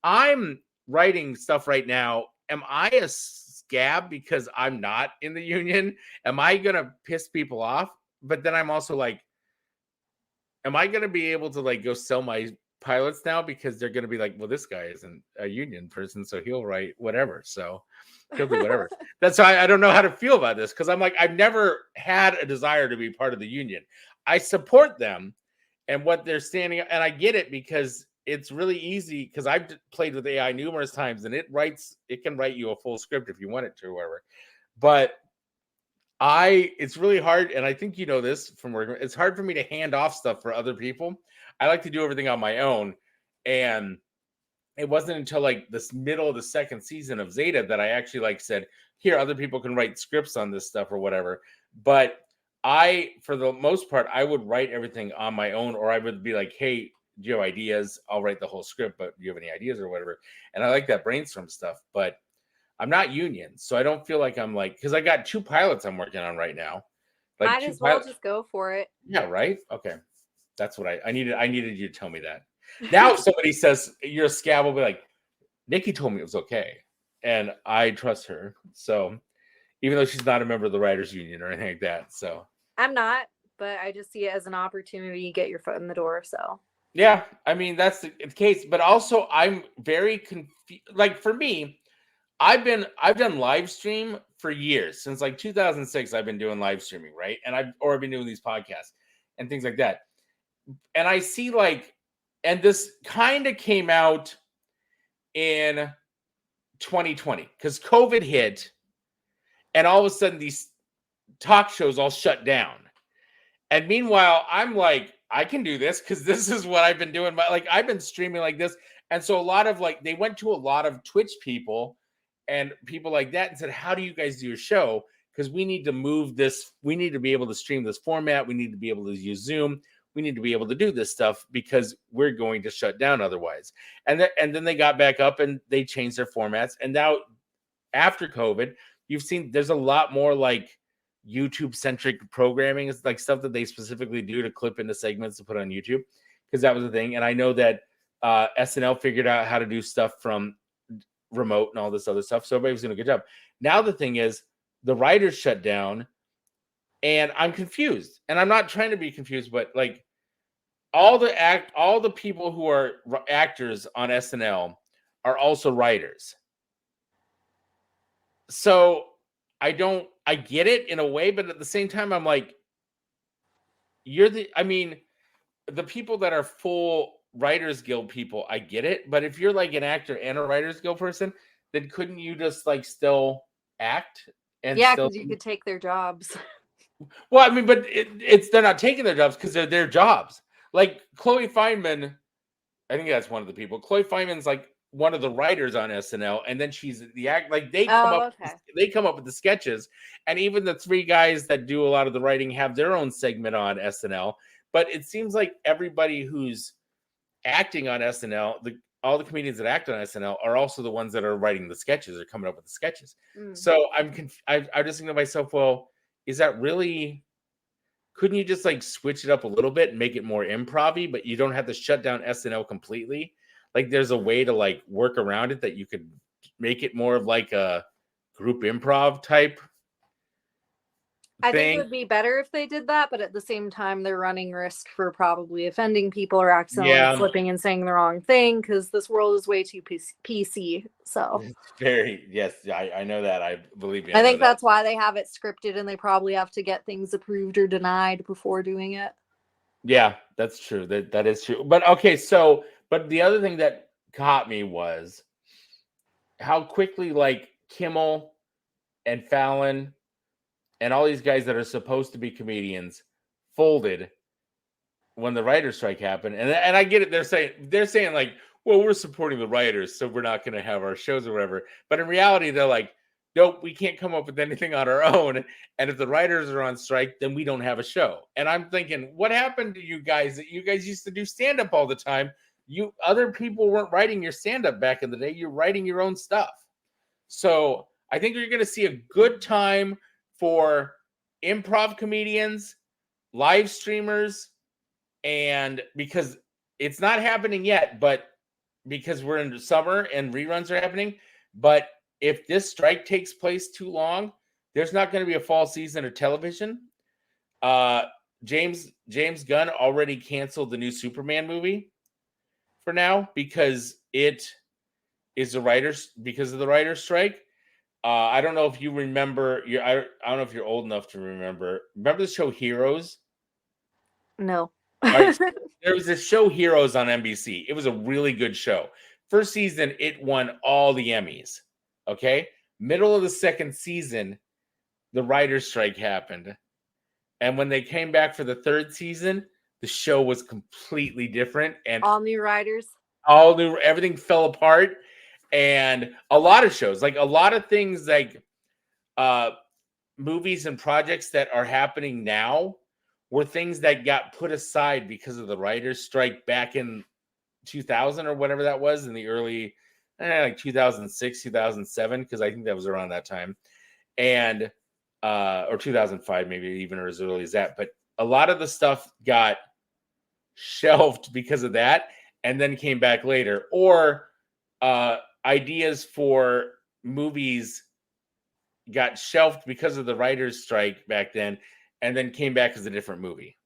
I'm writing stuff right now. Am I a scab because I'm not in the union? Am I going to piss people off? But then I'm also like, am I going to be able to like go sell my pilots now because they're going to be like, well, this guy isn't a union person, so he'll write whatever. So he'll do whatever. That's why I don't know how to feel about this because I'm like, I've never had a desire to be part of the union. I support them and what they're standing, and I get it because it's really easy because I've played with AI numerous times, and it can write you a full script if you want it to, or whatever. But it's really hard, and I think you know this from working. It's hard for me to hand off stuff for other people. I like to do everything on my own, and it wasn't until like this middle of the second season of Zeta that I actually like said, here, other people can write scripts on this stuff or whatever. But for the most part, I would write everything on my own, or I would be like, hey, do you have ideas? I'll write the whole script, but do you have any ideas or whatever? And I like that brainstorm stuff, but I'm not union. So I don't feel like I'm like, because I got 2 pilots I'm working on right now. Like might as well just go for it. Yeah, right? Okay. That's what I needed. I needed you to tell me that. Now, if somebody says you're a scab, I'll be like, Nickey told me it was okay. And I trust her. So even though she's not a member of the writers union or anything like that. So I'm not, but I just see it as an opportunity to get your foot in the door. So yeah, I mean, that's the case. But also I'm very confused. Like for me, I've done live stream for years. Since like 2006, I've been doing live streaming, right? And I've been doing these podcasts and things like that. And I see like, and this kind of came out in 2020 because COVID hit, and all of a sudden these talk shows all shut down. And meanwhile, I'm like, I can do this because this is what I've been doing. Like I've been streaming like this. And so a lot of like, they went to a lot of Twitch people and people like that and said, how do you guys do your show? Because we need to move this. We need to be able to stream this format. We need to be able to use Zoom. We need to be able to do this stuff because we're going to shut down otherwise. And then they got back up and they changed their formats. And now after COVID, you've seen there's a lot more like YouTube centric programming. It's like stuff that they specifically do to clip into segments to put on YouTube because that was the thing. And I know that SNL figured out how to do stuff from remote and all this other stuff. So everybody was doing a good job. Now the thing is the writers shut down. And I'm confused, and I'm not trying to be confused, but like all the people who are actors on SNL are also writers. So I get it in a way, but at the same time, I'm like, the people that are full Writers Guild people, I get it. But if you're like an actor and a Writers Guild person, then couldn't you just like still act? And yeah, because you could take their jobs. Well, I mean, but they're not taking their jobs because they're their jobs. Like Chloe Fineman, I think that's one of the people. Chloe Fineman's like one of the writers on SNL, and then she's the act. Like they come up with the sketches, and even the 3 guys that do a lot of the writing have their own segment on SNL. But it seems like everybody who's acting on SNL, all the comedians that act on SNL are also the ones that are writing the sketches or coming up with the sketches. So I'm just thinking to myself, well, is that really, couldn't you just like switch it up a little bit and make it more improv-y, but you don't have to shut down SNL completely? Like there's a way to like work around it that you could make it more of like a group improv type I think it would be better if they did that, but at the same time, they're running risk for probably offending people or accidentally flipping and saying the wrong thing because this world is way too PC. So yes, I know that. I believe you. I think that's why they have it scripted, and they probably have to get things approved or denied before doing it. Yeah, that's true. That is true. But okay, but the other thing that caught me was how quickly like Kimmel and Fallon and all these guys that are supposed to be comedians folded when the writer's strike happened. And I get it. They're saying like, well, we're supporting the writers, so we're not going to have our shows or whatever. But in reality, they're like, nope, we can't come up with anything on our own. And if the writers are on strike, then we don't have a show. And I'm thinking, what happened to you guys? That you guys used to do stand-up all the time. Other people weren't writing your stand-up back in the day. You're writing your own stuff. So I think you're going to see a good time for improv comedians, live streamers, and because it's not happening yet, but because we're in the summer and reruns are happening. But if this strike takes place too long, there's not going to be a fall season of television. James Gunn already canceled the new Superman movie for now because it is because of the writer's strike. I don't know if you remember. I don't know if you're old enough to remember. Remember the show Heroes? No. Right, so there was this show Heroes on NBC. It was a really good show. First season, it won all the Emmys. Okay, middle of the second season, the writer's strike happened, and when they came back for the third season, the show was completely different and all new writers. All new. Everything fell apart. And a lot of shows, like a lot of things like movies and projects that are happening now were things that got put aside because of the writer's strike back in 2000 or whatever that was in the early, like 2006, 2007, because I think that was around that time. And, or 2005, maybe even or as early as that. But a lot of the stuff got shelved because of that and then came back later. Or, ideas for movies got shelved because of the writer's strike back then and then came back as a different movie.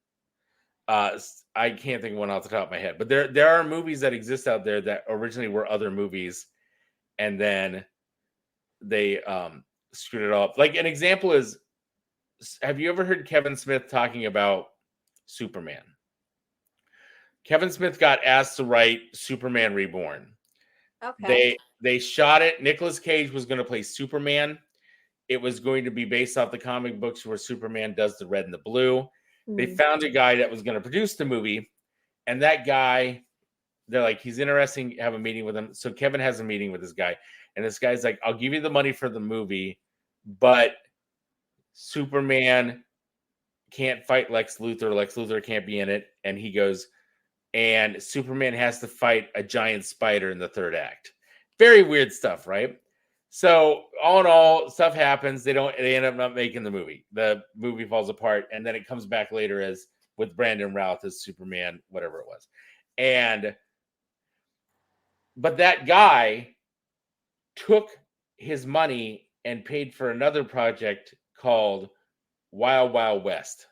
I can't think of one off the top of my head, but there are movies that exist out there that originally were other movies and then they screwed it all up. Like an example is, have you ever heard Kevin Smith talking about Superman? Kevin Smith got asked to write Superman Reborn. Okay. They shot it. Nicolas Cage was going to play Superman. It was going to be based off the comic books where Superman does the red and the blue. Mm. They found a guy that was going to produce the movie, and that guy, they're like, he's interesting. Have a meeting with him. So Kevin has a meeting with this guy, and this guy's like, I'll give you the money for the movie, but Superman can't fight Lex Luthor. Lex Luthor can't be in it. And he goes, and Superman has to fight a giant spider in the third act. Very weird stuff, right? So all in all, stuff happens. They end up not making the movie. The movie falls apart, and then it comes back later as with Brandon Routh as Superman, whatever it was. But that guy took his money and paid for another project called Wild Wild West.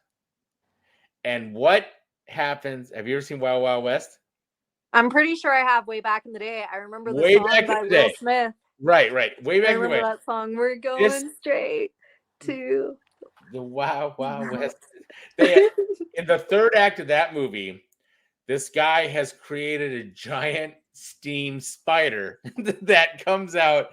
And what happens? Have you ever seen Wild Wild West? I'm pretty sure I have. Way back in the day, I remember the song by Will Smith. Right. Way back in the day. I remember that song. We're going straight to the Wild Wild West. In the third act of that movie, this guy has created a giant steam spider that comes out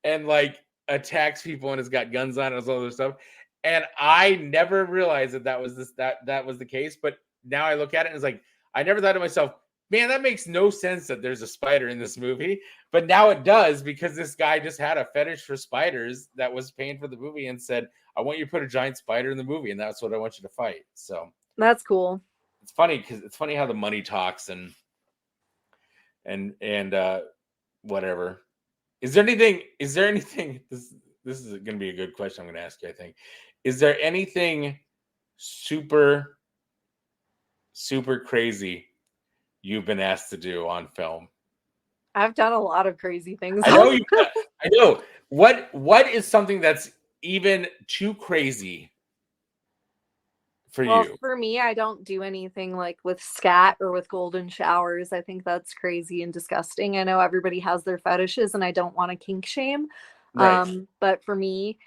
and like attacks people and has got guns on it and all this stuff. And I never realized that was the case, but now I look at it and it's like, I never thought to myself, man, that makes no sense that there's a spider in this movie. But now it does, because this guy just had a fetish for spiders that was paying for the movie and said, I want you to put a giant spider in the movie, and that's what I want you to fight. So that's cool. It's funny because it's funny how the money talks and whatever. Is there anything this is going to be a good question I'm going to ask you, I think. Is there anything super crazy you've been asked to do on film? I've done a lot of crazy things. I know. What is something that's even too crazy for Well, you? for me, I don't do anything like with scat or with golden showers. I think that's crazy and disgusting. I know everybody has their fetishes, and I don't want to kink shame. Right. But for me,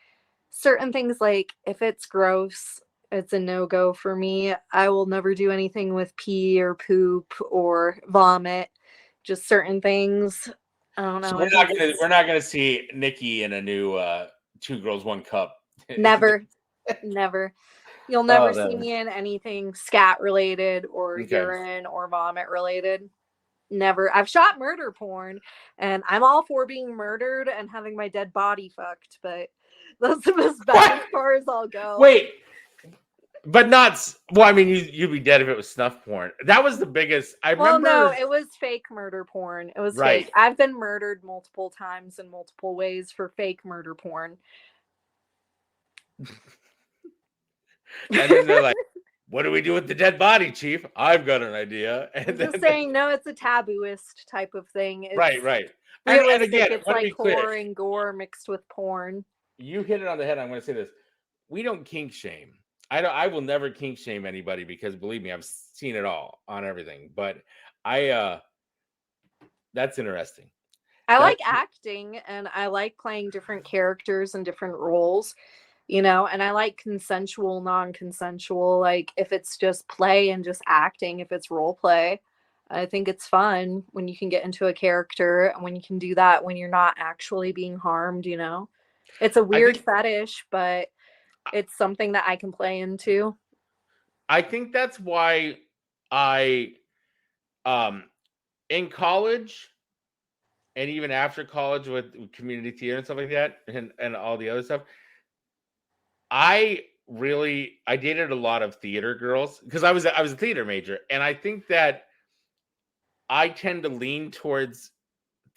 certain things like if it's gross, it's a no-go for me. I will never do anything with pee or poop or vomit. Just certain things. I don't So know. I think we're not gonna see Nickey in a new Two Girls One Cup. never, never. You'll never Oh, see no. me in anything scat related or Okay. urine or vomit related. Never. I've shot murder porn, and I'm all for being murdered and having my dead body fucked, but that's about as far as I'll go. Wait, but not. Well, I mean, you'd be dead if it was snuff porn. That was the biggest. I remember. Well, no, it was fake murder porn. It was Right. fake. I've been murdered multiple times in multiple ways for fake murder porn. And then they're like, "What do we do with the dead body, Chief? I've got an idea." And I'm then just saying, no, it's a tabooist type of thing. It's right. realistic. And again, It's let me like be clear. horror and gore mixed with porn. You hit it on the head. I'm going to say this: we don't kink shame. I will never kink shame anybody because believe me, I've seen it all on everything. But that's interesting. I like acting, and I like playing different characters and different roles, and I like consensual, non-consensual. Like if it's just play and just acting, if it's role play, I think it's fun when you can get into a character and when you can do that when you're not actually being harmed. It's a weird fetish, but it's something that I can play into. I think that's why in college and even after college with community theater and stuff like that and all the other stuff, I dated a lot of theater girls because I was a theater major, and I think that I tend to lean towards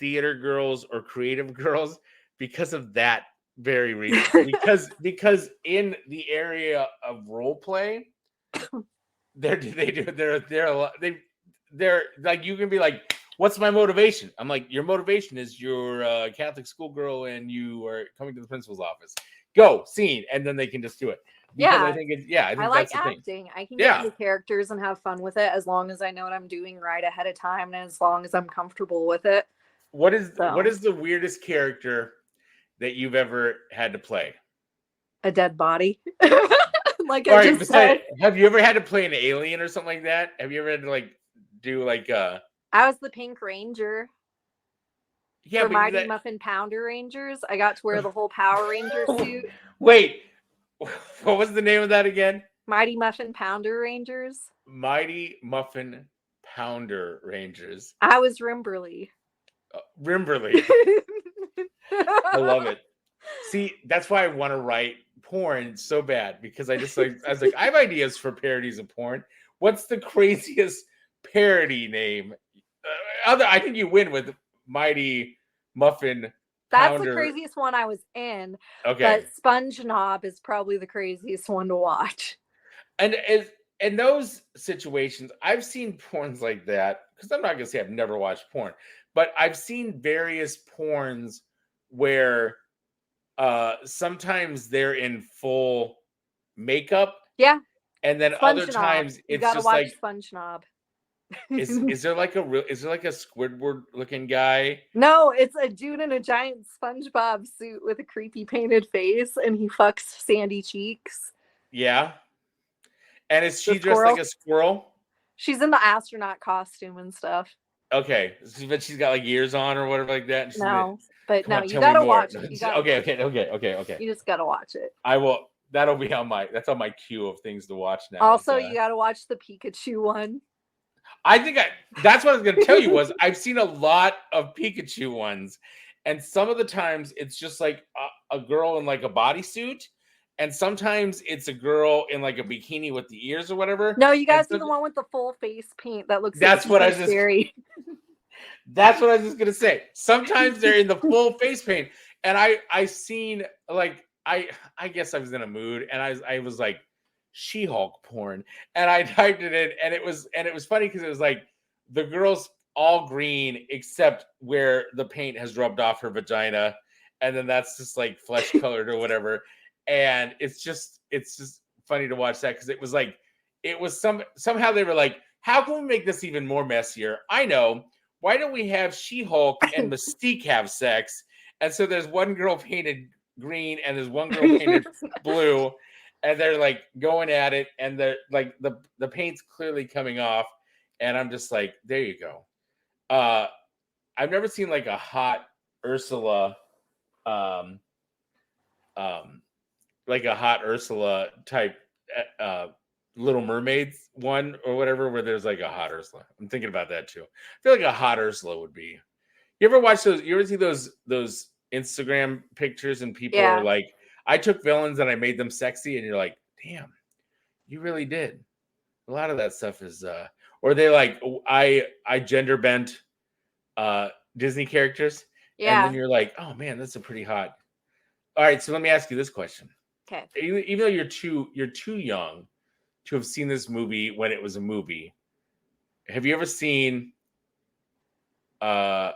theater girls or creative girls because of that very reason. because in the area of role play, they're like, you can be like, what's my motivation? I'm like, your motivation is you're a Catholic schoolgirl and you are coming to the principal's office. Go, scene, and then they can just do it. Because I think I like that's acting. Thing. I can get into characters and have fun with it as long as I know what I'm doing right ahead of time and as long as I'm comfortable with it. What is the weirdest character that you've ever had to play? A dead body. Like I just said. Have you ever had to play an alien or something like that? Have you ever had to do I was the Pink Ranger. Yeah, for Mighty Muffin Pounder Rangers. I got to wear the whole Power Ranger suit. Wait, what was the name of that again? Mighty Muffin Pounder Rangers. Mighty Muffin Pounder Rangers. I was Rimberly. Rimberly. I love it. See, that's why I want to write porn so bad, because I was like, I have ideas for parodies of porn. What's the craziest parody name? I think you win with Mighty Muffin Pounder. That's the craziest one I was in. Okay. But SpongeNob is probably the craziest one to watch. And in those situations, I've seen porns like that, because I'm not going to say I've never watched porn, but I've seen various porns where sometimes they're in full makeup. Yeah. And then other times it's just like SpongeNob. Is there like a Squidward looking guy? No, it's a dude in a giant SpongeBob suit with a creepy painted face, and he fucks Sandy Cheeks. Yeah. And is she dressed like a squirrel? She's in the astronaut costume and stuff. Okay, but she's got like ears on or whatever like that. No, but no, you gotta watch it. Okay. You just gotta watch it. I will. That'll be on my queue of things to watch now. Also, you gotta watch the Pikachu one. I think that's what I was going to tell you was I've seen a lot of Pikachu ones, and some of the times it's just like a girl in like a bodysuit, and sometimes it's a girl in like a bikini with the ears or whatever. No, you guys see the one with the full face paint that looks. That's what I was scary. That's what I was just going to say. Sometimes they're in the full face paint, and I seen like I guess I was in a mood, and I was like, She-Hulk porn, and I typed it in, and it was funny because it was like the girl's all green except where the paint has rubbed off her vagina, and then that's just like flesh colored or whatever, and it's just funny to watch that because it was somehow they were like, how can we make this even more messier? I know. Why don't we have She-Hulk and Mystique have sex? And so there's one girl painted green and there's one girl painted blue, and they're like going at it, and they're like the paint's clearly coming off, and I'm just like, there you go. I've never seen like a hot Ursula, like a hot Ursula type Little Mermaids one or whatever, where there's like a hot Ursula. I'm thinking about that too. I feel like a hot Ursula would be. You ever watch those? You ever see those Instagram pictures and people are like, I took villains and I made them sexy, and you're like, damn, you really did. A lot of that stuff is or they like, I gender bent Disney characters. And then you're like, oh man, that's a pretty hot. All right, so let me ask you this question. Okay. Even though you're too young to have seen this movie when it was a movie, have you ever seen the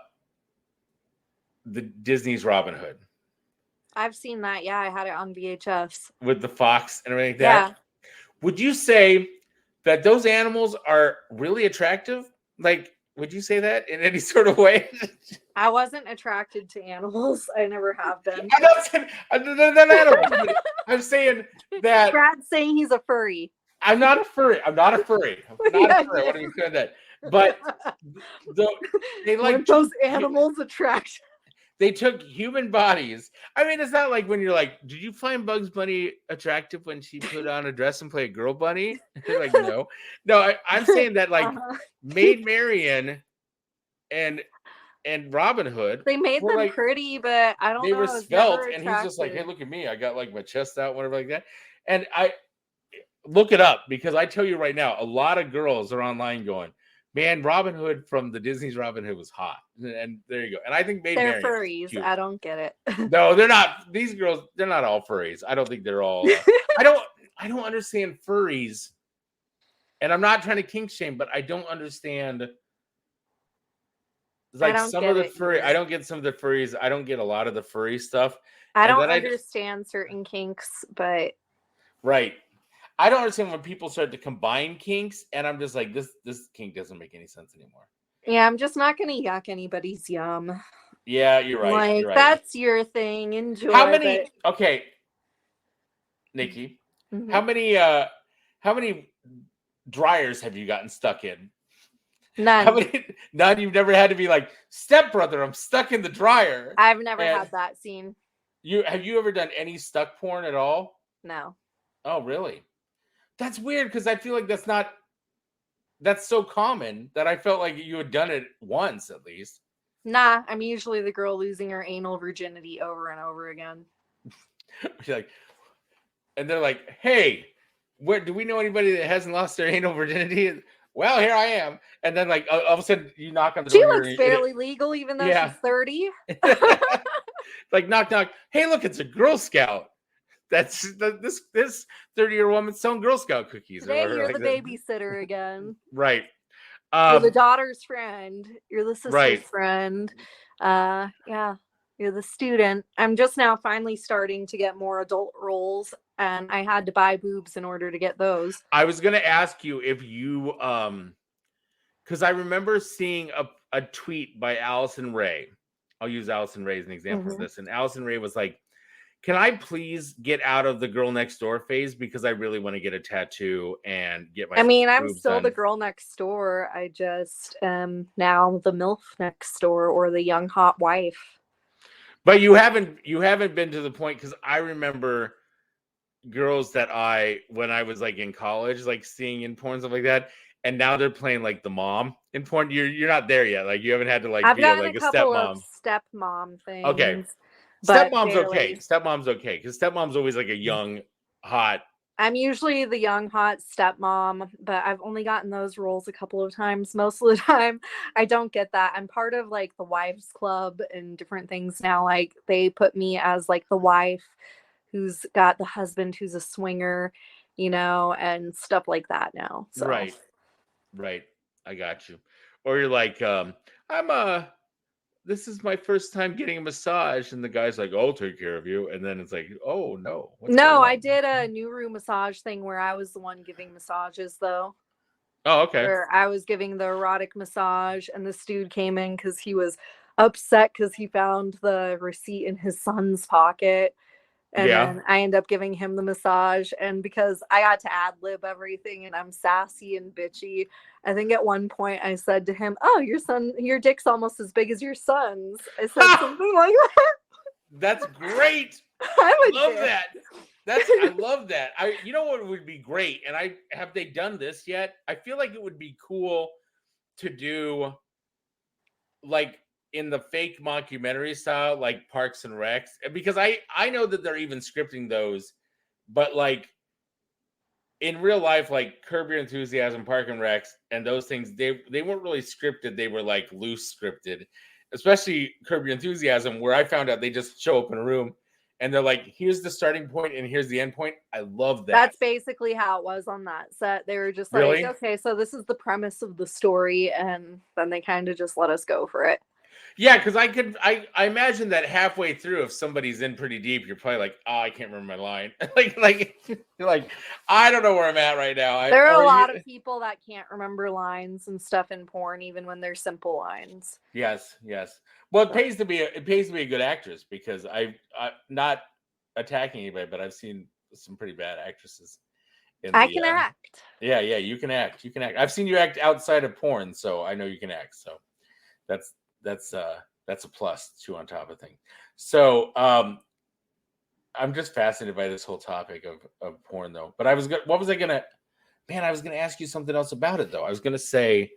Disney's Robin Hood? I've seen that. Yeah, I had it on VHS. With the fox and everything like that? Yeah. Would you say that those animals are really attractive? Like, would you say that in any sort of way? I wasn't attracted to animals. I never have been. I'm not saying they're animals. I'm saying that Brad's saying he's a furry. I'm not a furry. I'm not a furry. I want to be clear that. But they like weren't those animals attractive. They took human bodies. I mean, it's not like when you're like, did you find Bugs Bunny attractive when she put on a dress and played Girl Bunny? They're like, no. I'm saying that like Maid Marian and Robin Hood. They made them like, pretty, but I don't know. They were svelte, and he's just like, hey, look at me. I got like my chest out, whatever like that. And I look it up because I tell you right now, a lot of girls are online going, man, Robin Hood from the Disney's Robin Hood was hot. And there you go. And I think they're furries. I don't get it. No, they're not. These girls, they're not all furries. I don't think they're all. I don't understand furries. And I'm not trying to kink shame, but I don't understand. Like some of the furry, I don't get some of the furries. I don't get a lot of the furry stuff. I don't understand certain kinks, but right. I don't understand when people start to combine kinks, and I'm just like, this kink doesn't make any sense anymore. Yeah, I'm just not gonna yuck anybody's yum. Yeah, you're right. Like, you're right. That's your thing. Enjoy. How many? Okay, Nickey, how many dryers have you gotten stuck in? None. None. You've never had to be like, stepbrother, I'm stuck in the dryer. I've never had that scene. Have you ever done any stuck porn at all? No. Oh, really? That's weird because I feel like that's so common that I felt like you had done it once at least. Nah, I'm usually the girl losing her anal virginity over and over again. Like, and they're like, hey, where do we know anybody that hasn't lost their anal virginity? Well, here I am. And then like all of a sudden you knock on the door. She looks fairly legal even though she's 30. Like knock, knock. Hey, look, it's a Girl Scout. This 30-year-old woman selling Girl Scout cookies. Today you're the babysitter again. Right. You're the daughter's friend. You're the sister's friend. Yeah. You're the student. I'm just now finally starting to get more adult roles, and I had to buy boobs in order to get those. I was going to ask you if you, because I remember seeing a tweet by Allison Ray. I'll use Allison Ray as an example of this. And Allison Ray was like, can I please get out of the girl next door phase because I really want to get a tattoo and get my I'm still the girl next door. I just am now the MILF next door or the young hot wife. But you haven't been to the point, because I remember girls that when I was like in college, like seeing in porn, stuff like that, and now they're playing like the mom in porn. You're not there yet. Like you haven't had to like be like a stepmom. Of stepmom things. Okay. Stepmom's okay. Stepmom's okay because stepmom's always like a young, hot. I'm usually the young, hot stepmom, but I've only gotten those roles a couple of times. Most of the time, I don't get that. I'm part of like the wives club and different things now. Like they put me as like the wife who's got the husband who's a swinger, and stuff like that now. So. Right. I got you. Or you're like, I'm this is my first time getting a massage, and the guy's like, I'll take care of you, and then it's like, oh no, what's No, going I on? did a new room massage thing where I was the one giving massages, though. Oh, okay. Where I was giving the erotic massage, and this dude came in because he was upset because he found the receipt in his son's pocket. And Yeah. then I end up giving him the massage. And because I got to ad lib everything and I'm sassy and bitchy, I think at one point I said to him, oh, your dick's almost as big as your son's. I said something like that. That's great. I love that. I love that. You know what would be great? And have they done this yet? I feel like it would be cool to do like in the fake mockumentary style, like Parks and Recs, because I know that they're even scripting those, but like in real life, like Curb Your Enthusiasm, Park and Recs, and those things, they weren't really scripted. They were like loose scripted, especially Curb Your Enthusiasm, where I found out they just show up in a room and they're like, here's the starting point and here's the end point. I love that. That's basically how it was on that set. They were just like, Really? okay, so this is the premise of the story, and then they kind of just let us go for it. Yeah, because I imagine that halfway through, if somebody's in pretty deep, you're probably like, oh, I can't remember my line. like I don't know where I'm at right now. There are a lot of people that can't remember lines and stuff in porn, even when they're simple lines. Yes. Well, it pays to be a good actress, because I'm not attacking anybody, but I've seen some pretty bad actresses. I can act. Yeah, you can act. You can act. I've seen you act outside of porn, so I know you can act. So that's a plus too on top of things. So I'm just fascinated by this whole topic of porn, though. But I was gonna ask you something else about it, though. I was gonna say,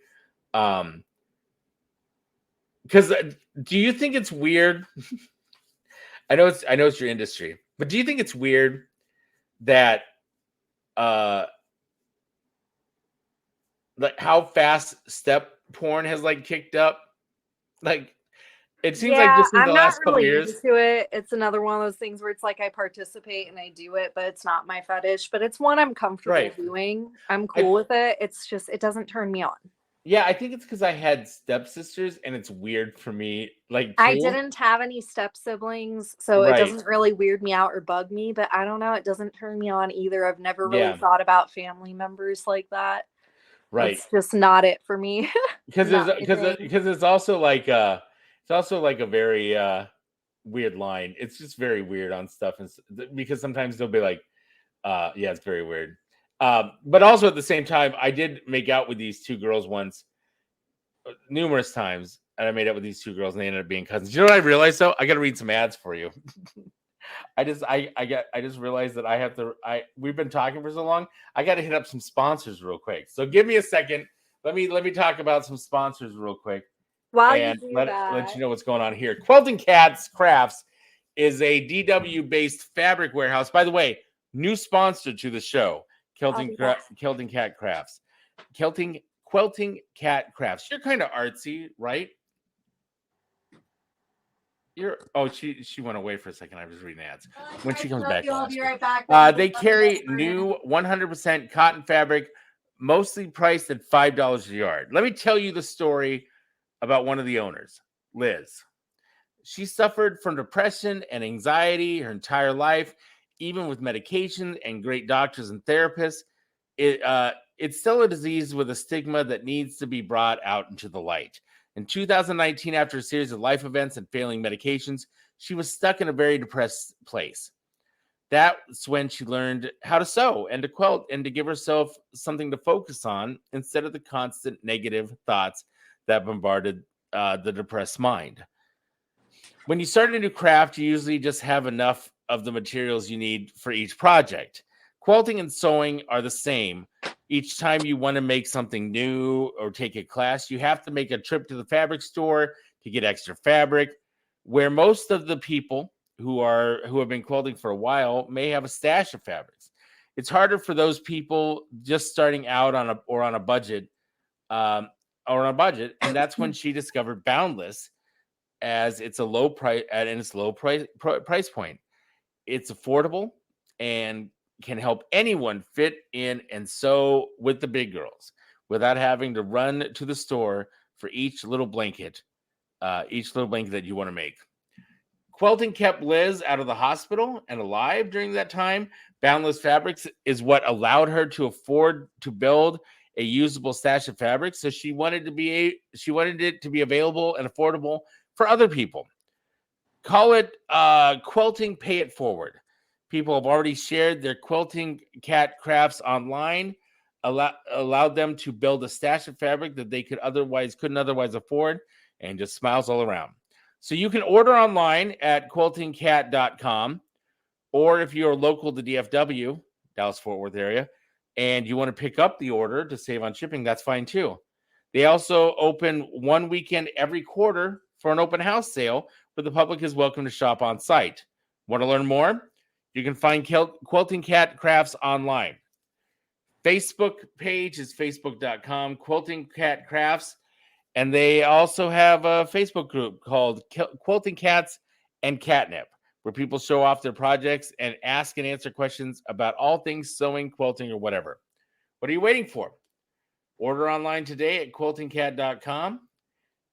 because do you think it's weird? I know it's your industry, but do you think it's weird that like how fast step porn has like kicked up? Like, it seems like just in the last couple years. I'm not really into it. It's another one of those things where it's like I participate and I do it, but it's not my fetish. But it's one I'm comfortable doing. I'm cool with it. It's just, it doesn't turn me on. Yeah, I think it's because I had stepsisters, and it's weird for me. Like, I didn't have any step siblings, so it doesn't really weird me out or bug me. But I don't know, it doesn't turn me on either. I've never really thought about family members like that. Right, it's just not it for me. Because it's also like a very weird line. It's just very weird on stuff, and because sometimes they'll be like, yeah, it's very weird. But also at the same time, I did make out with these two girls once, numerous times, and I made out with these two girls, and they ended up being cousins. You know what I realized, though? I got to read some ads for you. I just realized that we've been talking for so long. I got to hit up some sponsors real quick. So give me a second. Let me talk about some sponsors real quick. While and let you know what's going on here. Quilting Cats Crafts is a DW based fabric warehouse. By the way, new sponsor to the show. Quilting Cat Crafts. Quilting Cat Crafts. You're kind of artsy, right? She went away for a second. I was reading ads. When she comes back, I'll be right back. They carry new 100% cotton fabric, mostly priced at $5 a yard. Let me tell you the story about one of the owners, Liz. She suffered from depression and anxiety her entire life. Even with medication and great doctors and therapists, it's still a disease with a stigma that needs to be brought out into the light. In 2019, after a series of life events and failing medications, she was stuck in a very depressed place. That's when she learned how to sew and to quilt and to give herself something to focus on instead of the constant negative thoughts that bombarded the depressed mind. When you start a new craft, you usually just have enough of the materials you need for each project. Quilting and sewing are the same. Each time you want to make something new or take a class, you have to make a trip to the fabric store to get extra fabric, where most of the people who have been quilting for a while may have a stash of fabrics. It's harder for those people just starting out on a budget, and that's when she discovered Boundless, as it's a low price price point. It's affordable and can help anyone fit in and sew with the big girls without having to run to the store for each little blanket each little blanket that you want to make. Quilting kept Liz out of the hospital and alive during that time. Boundless Fabrics is what allowed her to afford to build a usable stash of fabric. So she wanted it to be available and affordable for other people. Call it quilting pay it forward. People have already shared their quilting cat crafts online, allowed them to build a stash of fabric that they couldn't otherwise afford, and just smiles all around. So you can order online at quiltingcat.com, or if you're local to DFW, Dallas-Fort Worth area, and you want to pick up the order to save on shipping, that's fine too. They also open one weekend every quarter for an open house sale where the public is welcome to shop on site. Want to learn more? You can find Quilting Cat Crafts online. Facebook page is facebook.com, Quilting Cat Crafts. And they also have a Facebook group called Quilting Cats and Catnip, where people show off their projects and ask and answer questions about all things sewing, quilting, or whatever. What are you waiting for? Order online today at quiltingcat.com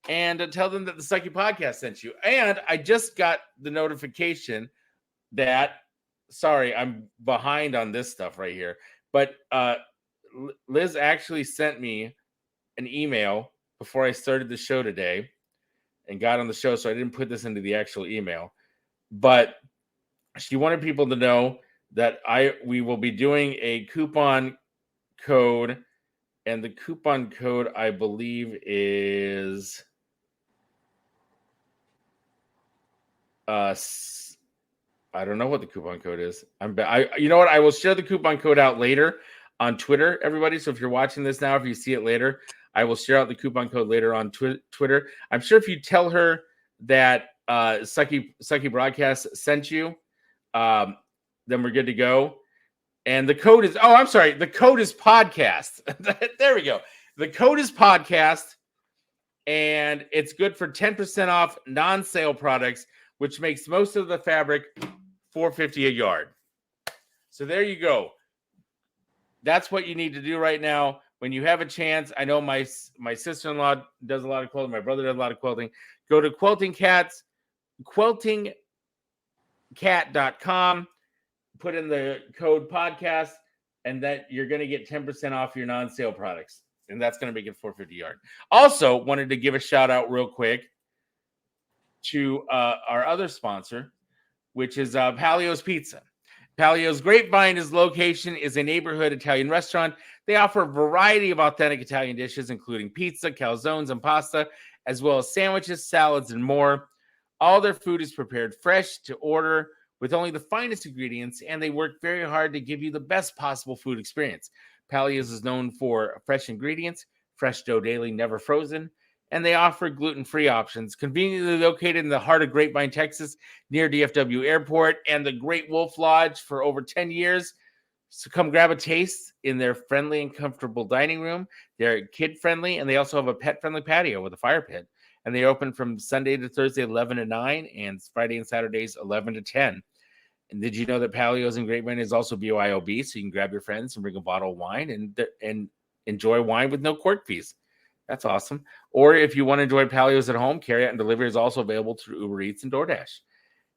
and tell them that the Sucky Podcast sent you. And I just got the notification that, sorry, I'm behind on this stuff right here, but Liz actually sent me an email before I started the show today and got on the show, so I didn't put this into the actual email. But she wanted people to know that we will be doing a coupon code, and the coupon code, I believe, is I don't know what the coupon code is. You know what? I will share the coupon code out later on Twitter, everybody. So if you're watching this now, if you see it later, I will share out the coupon code later on Twitter. I'm sure if you tell her that Sucky Broadcast sent you, then we're good to go. And the code is, the code is podcast. There we go. The code is podcast, and it's good for 10% off non-sale products, which makes most of the fabric $4.50 a yard. So there you go. That's what you need to do right now. When you have a chance, I know my sister-in-law does a lot of quilting. My brother does a lot of quilting. Go to quiltingcat.com, put in the code podcast, and that you're going to get 10% off your non-sale products. And that's going to make it $4.50 a yard. Also, wanted to give a shout out real quick to our other sponsor, which is Palio's Pizza. Palio's Grapevine location is a neighborhood Italian restaurant. They offer a variety of authentic Italian dishes, including pizza, calzones, and pasta, as well as sandwiches, salads, and more. All their food is prepared fresh to order with only the finest ingredients, and they work very hard to give you the best possible food experience. Palio's is known for fresh ingredients, fresh dough daily, never frozen, and they offer gluten-free options. Conveniently located in the heart of Grapevine, Texas, near DFW Airport and the Great Wolf Lodge for over 10 years. So come grab a taste in their friendly and comfortable dining room. They're kid-friendly, and they also have a pet-friendly patio with a fire pit. And they open from Sunday to Thursday, 11 to 9, and Friday and Saturdays, 11 to 10. And did you know that Palio's in Grapevine is also BYOB, so you can grab your friends and bring a bottle of wine and enjoy wine with no cork fees. That's awesome. Or if you want to enjoy Palio's at home, carryout and delivery is also available through Uber Eats and DoorDash.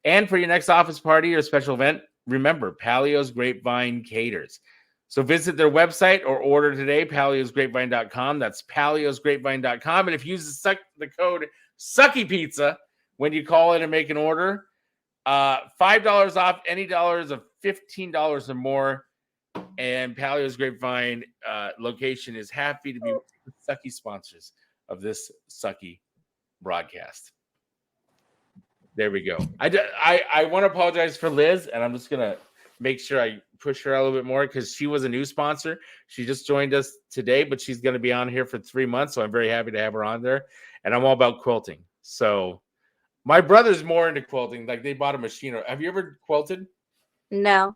And for your next office party or special event, remember, Palio's Grapevine caters. So visit their website or order today, paliosgrapevine.com. That's paliosgrapevine.com. And if you use the code SUCKYPizza when you call in and make an order, $5 off any dollars of $15 or more. And Palio's Grapevine location is happy to be Sucky sponsors of this Sucky broadcast. There we go. I want to apologize for Liz, and I'm just gonna make sure I push her a little bit more because she was a new sponsor. She just joined us today, but she's going to be on here for 3 months, so I'm very happy to have her on there. And I'm all about quilting. So my brother's more into quilting. Like, they bought a machine. Have you ever quilted? No.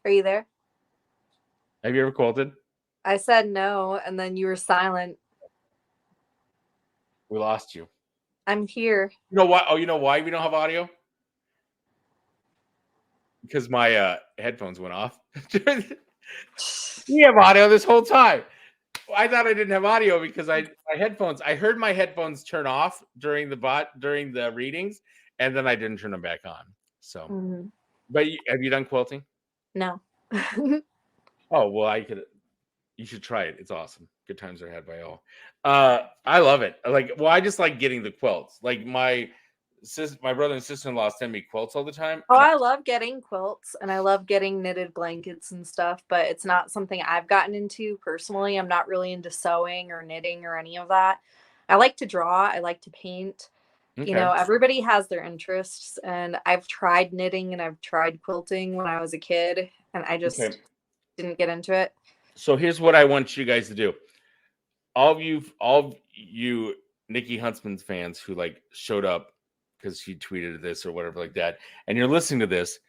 Are you there? Have you ever quilted? I said no, and then you were silent. We lost you. I'm here. You know what? Oh, you know why we don't have audio? Because my headphones went off. We have audio this whole time. I thought I didn't have audio because my headphones. I heard my headphones turn off during the readings, and then I didn't turn them back on. So, but have you done quilting? No. Oh well, you should try it. It's awesome. Good times are had by all. I love it. I just like getting the quilts. Like my brother and sister-in-law send me quilts all the time. Oh, I love getting quilts and I love getting knitted blankets and stuff, but it's not something I've gotten into personally. I'm not really into sewing or knitting or any of that. I like to draw. I like to paint. Okay. You know, everybody has their interests, and I've tried knitting and I've tried quilting when I was a kid, and I just didn't get into it. So here's what I want you guys to do. All of you Nickey Huntsman fans who showed up because she tweeted this or whatever like that, and you're listening to this,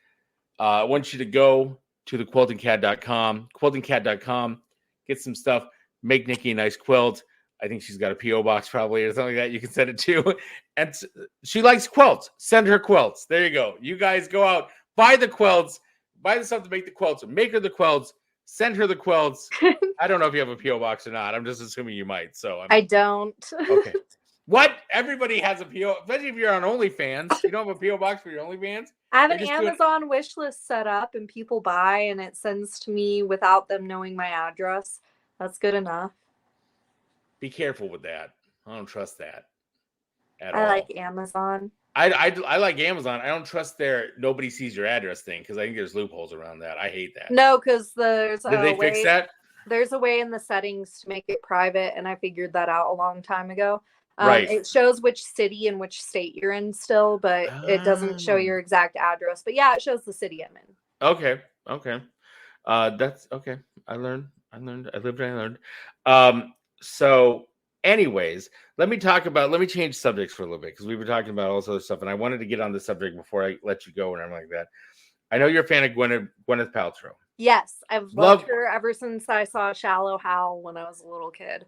I want you to go to the quiltingcat.com, get some stuff, make Nickey a nice quilt. I think she's got a P.O. box probably or something like that you can send it to. And she likes quilts. Send her quilts. There you go. You guys go out, buy the quilts, buy the stuff to make the quilts, make her the quilts, send her the quilts. I don't know if you have a P.O. box or not. I'm just assuming you might. I don't. Okay. What? Everybody has a P.O. Especially if you're on OnlyFans. You don't have a P.O. box for your OnlyFans? I have an Amazon wish list set up and people buy and it sends to me without them knowing my address. That's good enough. Be careful with that. I don't trust that at all. I like Amazon. I like Amazon. I don't trust their nobody sees your address thing because I think there's loopholes around that. I hate that. No, because there's Did they fix that? There's a way in the settings to make it private, and I figured that out a long time ago. Right. It shows which city and which state you're in still, but it doesn't show your exact address. But yeah, it shows the city I'm in. Okay. That's okay. I learned. I lived and I learned. So anyways, let me change subjects for a little bit because we were talking about all this other stuff and I wanted to get on the subject before I let you go and everything like that. I know you're a fan of Gwyneth Paltrow. Yes, I've loved her ever since I saw Shallow Hal when I was a little kid.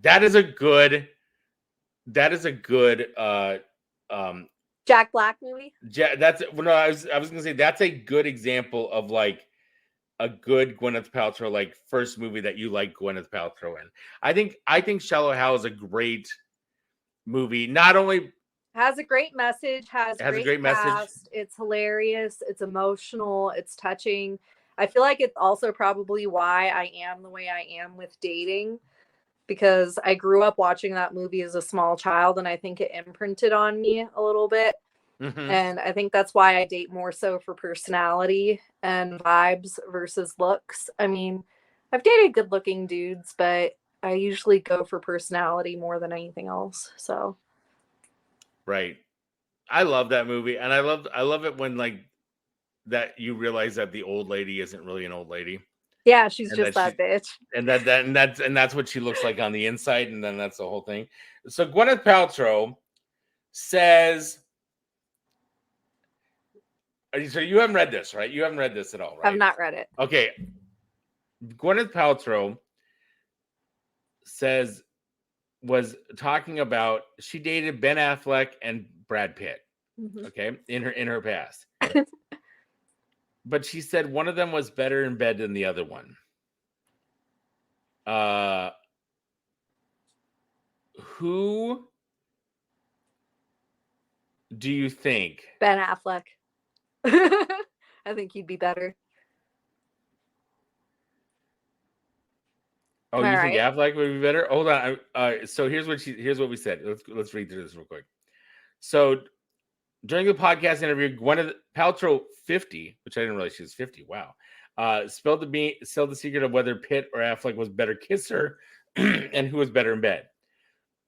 That is a good Jack Black movie. I was gonna say that's a good example of a good Gwyneth Paltrow first movie that you like Gwyneth Paltrow in. I think Shallow Hal is a great movie. Not only has a great message, has a great message. It's hilarious. It's emotional. It's touching. I feel like it's also probably why I am the way I am with dating, because I grew up watching that movie as a small child, and I think it imprinted on me a little bit. Mm-hmm. And I think that's why I date more so for personality and vibes versus looks. I mean, I've dated good-looking dudes, but I usually go for personality more than anything else. So, right. I love that movie, and I love it when that you realize that the old lady isn't really an old lady. Yeah, she's just that bitch. And that's what she looks like on the inside, and then that's the whole thing. So Gwyneth Paltrow says. So you haven't read this, right? You haven't read this at all, right? I've not read it. Okay. Gwyneth Paltrow was talking about she dated Ben Affleck and Brad Pitt. Mm-hmm. Okay, in her past. But she said one of them was better in bed than the other one. Who do you think? Ben Affleck. I think he'd be better. Oh, you think Affleck would be better? Hold on. So here's what we said. Let's read through this real quick. So during the podcast interview, Gwyneth Paltrow, 50, which I didn't realize she was 50. Wow. Spilled the secret of whether Pitt or Affleck was better kisser and who was better in bed.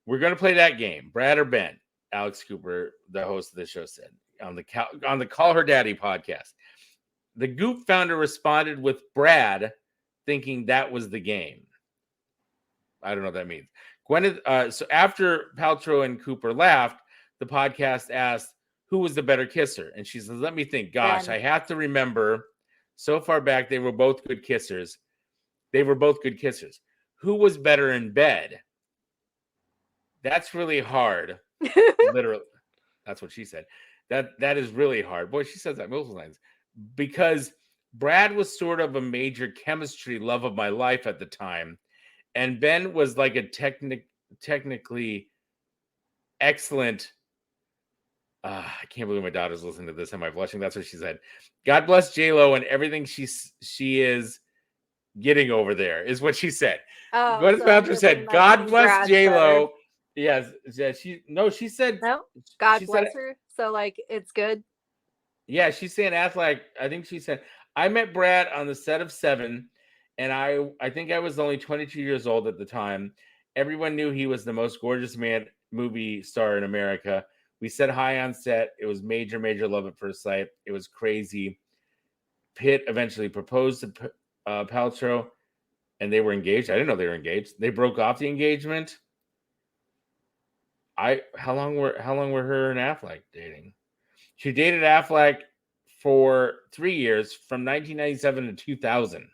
We're going to play that game. Brad or Ben? Alex Cooper, the host of the show, said on the Call Her Daddy podcast. The Goop founder responded with Brad, thinking that was the game. I don't know what that means. Gwyneth. So after Paltrow and Cooper laughed, the podcast asked who was the better kisser, and she says, "Let me think. Gosh, I have to remember. So far back, they were both good kissers. Who was better in bed? That's really hard. Literally, that's what she said. That is really hard. Boy, she says that multiple times because Brad was sort of a major chemistry love of my life at the time, And Ben was like a technically excellent. I can't believe my daughter's listening to this. Am I blushing? That's what she said. God bless J-Lo and everything she is getting over there is what she said. Oh, Gwyneth so Paltrow said, God bless J-Lo. Yes. She said, no, God she bless said, her. So like, it's good. Yeah, she's saying Affleck. I think she said, I met Brad on the set of Seven, and I think I was only 22 years old at the time. Everyone knew he was the most gorgeous movie star in America. We said hi on set. It was major love at first sight. It was crazy. Pitt eventually proposed to Paltrow, and they were engaged. I didn't know they were engaged. They broke off the engagement. How long were her and Affleck dating? She dated Affleck for 3 years, from 1997 to 2000.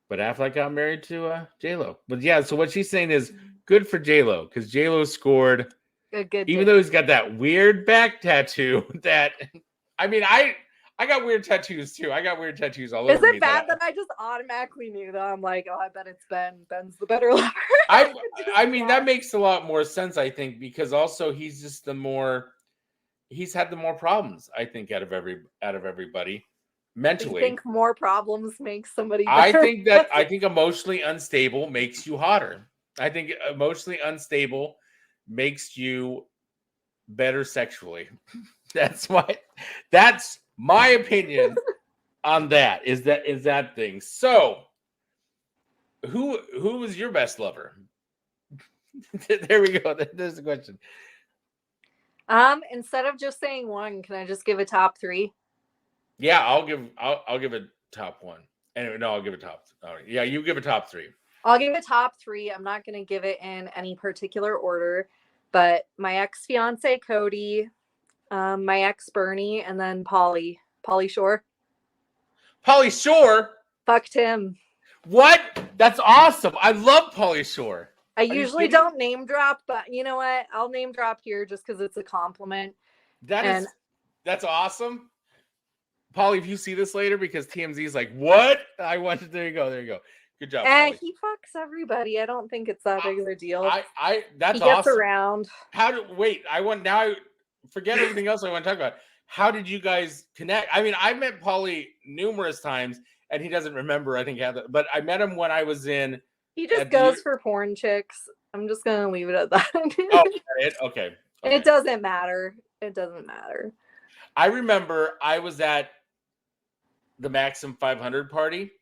But Affleck got married to J-Lo. But yeah, so what she's saying is good for J-Lo, because J-Lo scored. Even though he's got that weird back tattoo that, I mean, I got weird tattoos too. I got weird tattoos all over me. Is it bad that I just automatically knew that? I'm like, oh, I bet it's Ben. Ben's the better lover. I mean, that makes a lot more sense, I think, because also he's just he's had the more problems, I think, out of everybody mentally. You think more problems make somebody better? I think emotionally unstable makes you hotter. I think emotionally unstable makes you better sexually. That's my opinion on that. Is that thing. So who was your best lover? There we go. There's the question. Instead of just saying one, can I just give a top three? Yeah, I'll give a top one. Anyway, no, I'll give a top. All right. Yeah, you give a top three. I'll give a top three. I'm not going to give it in any particular order, but my ex-fiance Cody, my ex Bernie, and then Pauly Shore. Pauly Shore? Fucked him. What? That's awesome. I love Pauly Shore. I usually don't name drop, but you know what? I'll name drop here just because it's a compliment. That's awesome. Pauly, if you see this later, because TMZ is like, what? There you go. Good job. And he fucks everybody. I don't think it's that big of a deal. That's he gets awesome. around. Forget everything else I want to talk about. How did you guys connect? I mean, I met Pauly numerous times, and he doesn't remember, I think, but I met him when I was in. He just goes for porn chicks. I'm just going to leave it at that. Okay. It doesn't matter. I remember I was at the Maxim 500 party,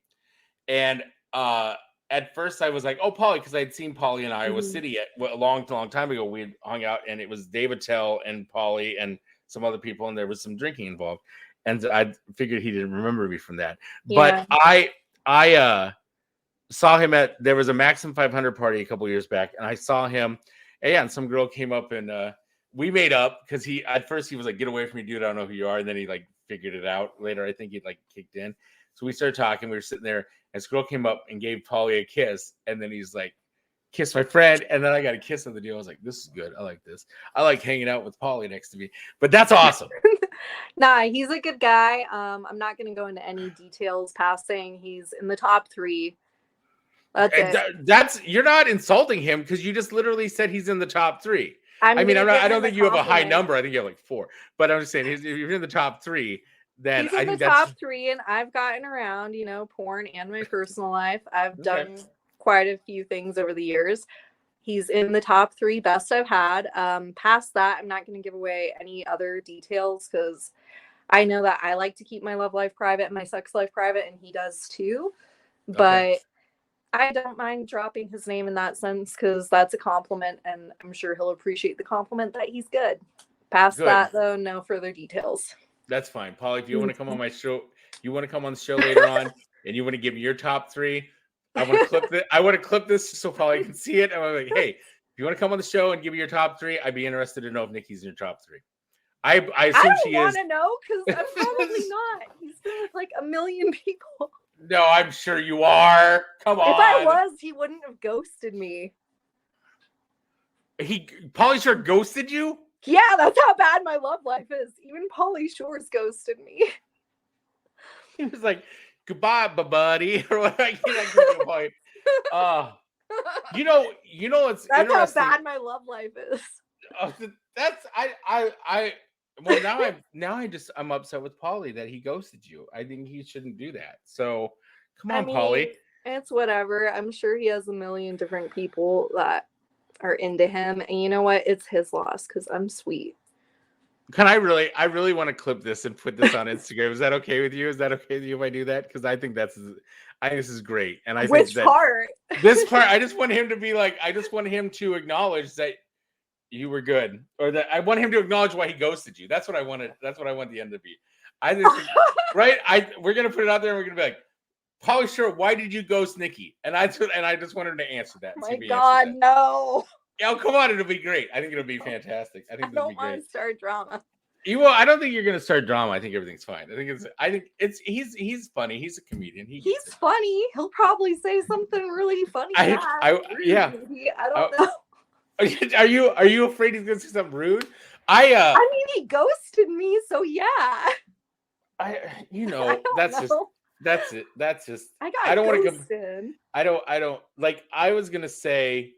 and at first I was like, oh, Pauly, because I'd seen Pauly in Iowa City a long time ago. We hung out, and it was Dave Attell and Pauly and some other people, and there was some drinking involved. And I figured he didn't remember me from that. Yeah. But I saw him there was a Maxim 500 party a couple years back, and I saw him. And some girl came up, and we made up, because at first he was like, get away from me, dude, I don't know who you are. And then he like figured it out later. I think he like kicked in. So we started talking. We were sitting there, and this girl came up and gave Pauly a kiss. And then he's like, kiss my friend. And then I got a kiss on the deal. I was like, this is good. I like this. I like hanging out with Pauly next to me. But that's awesome. Nah, he's a good guy. I'm not going to go into any details past saying he's in the top three. That's it. You're not insulting him, because you just literally said he's in the top three. I don't think you have a high number. I think you have like 4. But I'm just saying, if you're in the top 3, then he's in the top 3, and I've gotten around, porn and my personal life. I've done quite a few things over the years. He's in the top 3 best I've had. Past that, I'm not going to give away any other details, because I know that I like to keep my love life private and my sex life private, and he does too. But I don't mind dropping his name in that sense, because that's a compliment, and I'm sure he'll appreciate the compliment that he's good. Past that, though, no further details. That's fine. Pauly, if you want to come on my show, you want to come on the show later on, and you want to give me your top 3, I want to clip this so Pauly can see it. And I'm like, hey, if you want to come on the show and give me your top 3, I'd be interested to know if Nickey's in your top 3. I assume she is. I don't want to know, because I'm probably not. He's been with like a million people. No, I'm sure you are. Come on. If I was, he wouldn't have ghosted me. Pauly Shore ghosted you? Yeah, that's how bad my love life is. Even Pauly Shore's ghosted me. He was like, goodbye, buddy. Or what? You know, it's That's how interesting. bad my love life is. That's well, I'm upset with Paulie that he ghosted you. I think he shouldn't do that. So come on, Paulie. It's whatever. I'm sure he has a million different people that are into him, and you know what? It's his loss because I'm sweet. I really want to clip this and put this on Instagram. Is that okay with you? Is that okay with you if I do that? Because I think this is great. And I think that part? This part, I just want him to be like, I just want him to acknowledge that you were good, or that I want him to acknowledge why he ghosted you. That's what I wanted. That's what I want the end to be. I think, right? We're gonna put it out there, and we're gonna be like, Polly, sure. Why did you ghost Nickey? And I just want him to answer that. Oh my God, no. Yeah, come on, it'll be great. I think it'll be fantastic. I think I don't want to start drama. I don't think you're gonna start drama. I think everything's fine. I think he's funny. He's a comedian. He's funny. He'll probably say something really funny. I don't know. Are you afraid he's gonna say something rude? I mean, he ghosted me, so yeah. That's just I don't want to. I don't like. I was gonna say,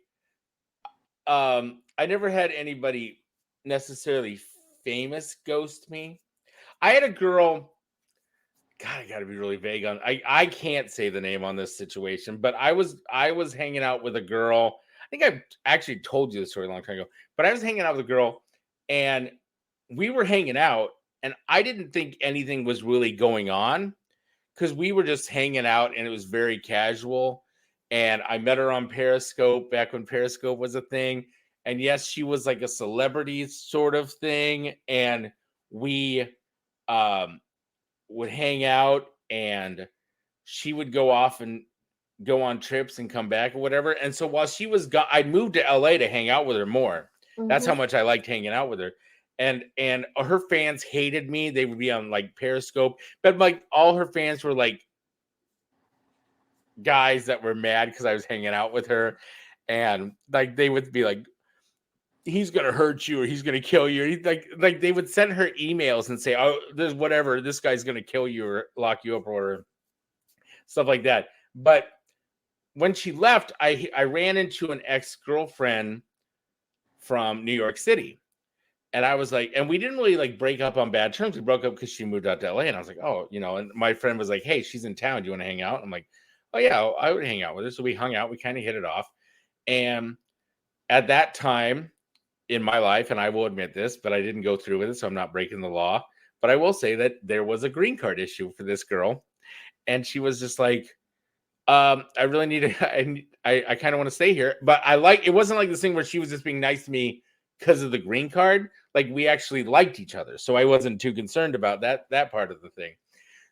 I never had anybody necessarily famous ghost me. I had a girl. God, I gotta be really vague on. I can't say the name on this situation, but I was hanging out with a girl. I think I actually told you the story a long time ago, but I was hanging out with a girl, and we were hanging out, and I didn't think anything was really going on because we were just hanging out, and it was very casual. And I met her on Periscope back when Periscope was a thing. And yes, she was like a celebrity sort of thing. And we would hang out, and she would go off and go on trips and come back or whatever. And so while she was gone, I moved to LA to hang out with her more. Mm-hmm. That's how much I liked hanging out with her. And her fans hated me. They would be on like Periscope, but like all her fans were like guys that were mad because I was hanging out with her. And like they would be like, he's gonna hurt you or he's gonna kill you. Like they would send her emails and say, oh, there's whatever, this guy's gonna kill you or lock you up or stuff like that. But when she left, I ran into an ex-girlfriend from New York City. And I was like, and we didn't really like break up on bad terms. We broke up because she moved out to LA. And I was like, oh, and my friend was like, hey, she's in town. Do you want to hang out? I'm like, oh yeah, I would hang out with her. So we hung out. We kind of hit it off. And at that time in my life, and I will admit this, but I didn't go through with it, so I'm not breaking the law. But I will say that there was a green card issue for this girl. And she was just like, I really need to, I kind of want to stay here. But it wasn't like this thing where she was just being nice to me because of the green card. Like we actually liked each other. So I wasn't too concerned about that part of the thing.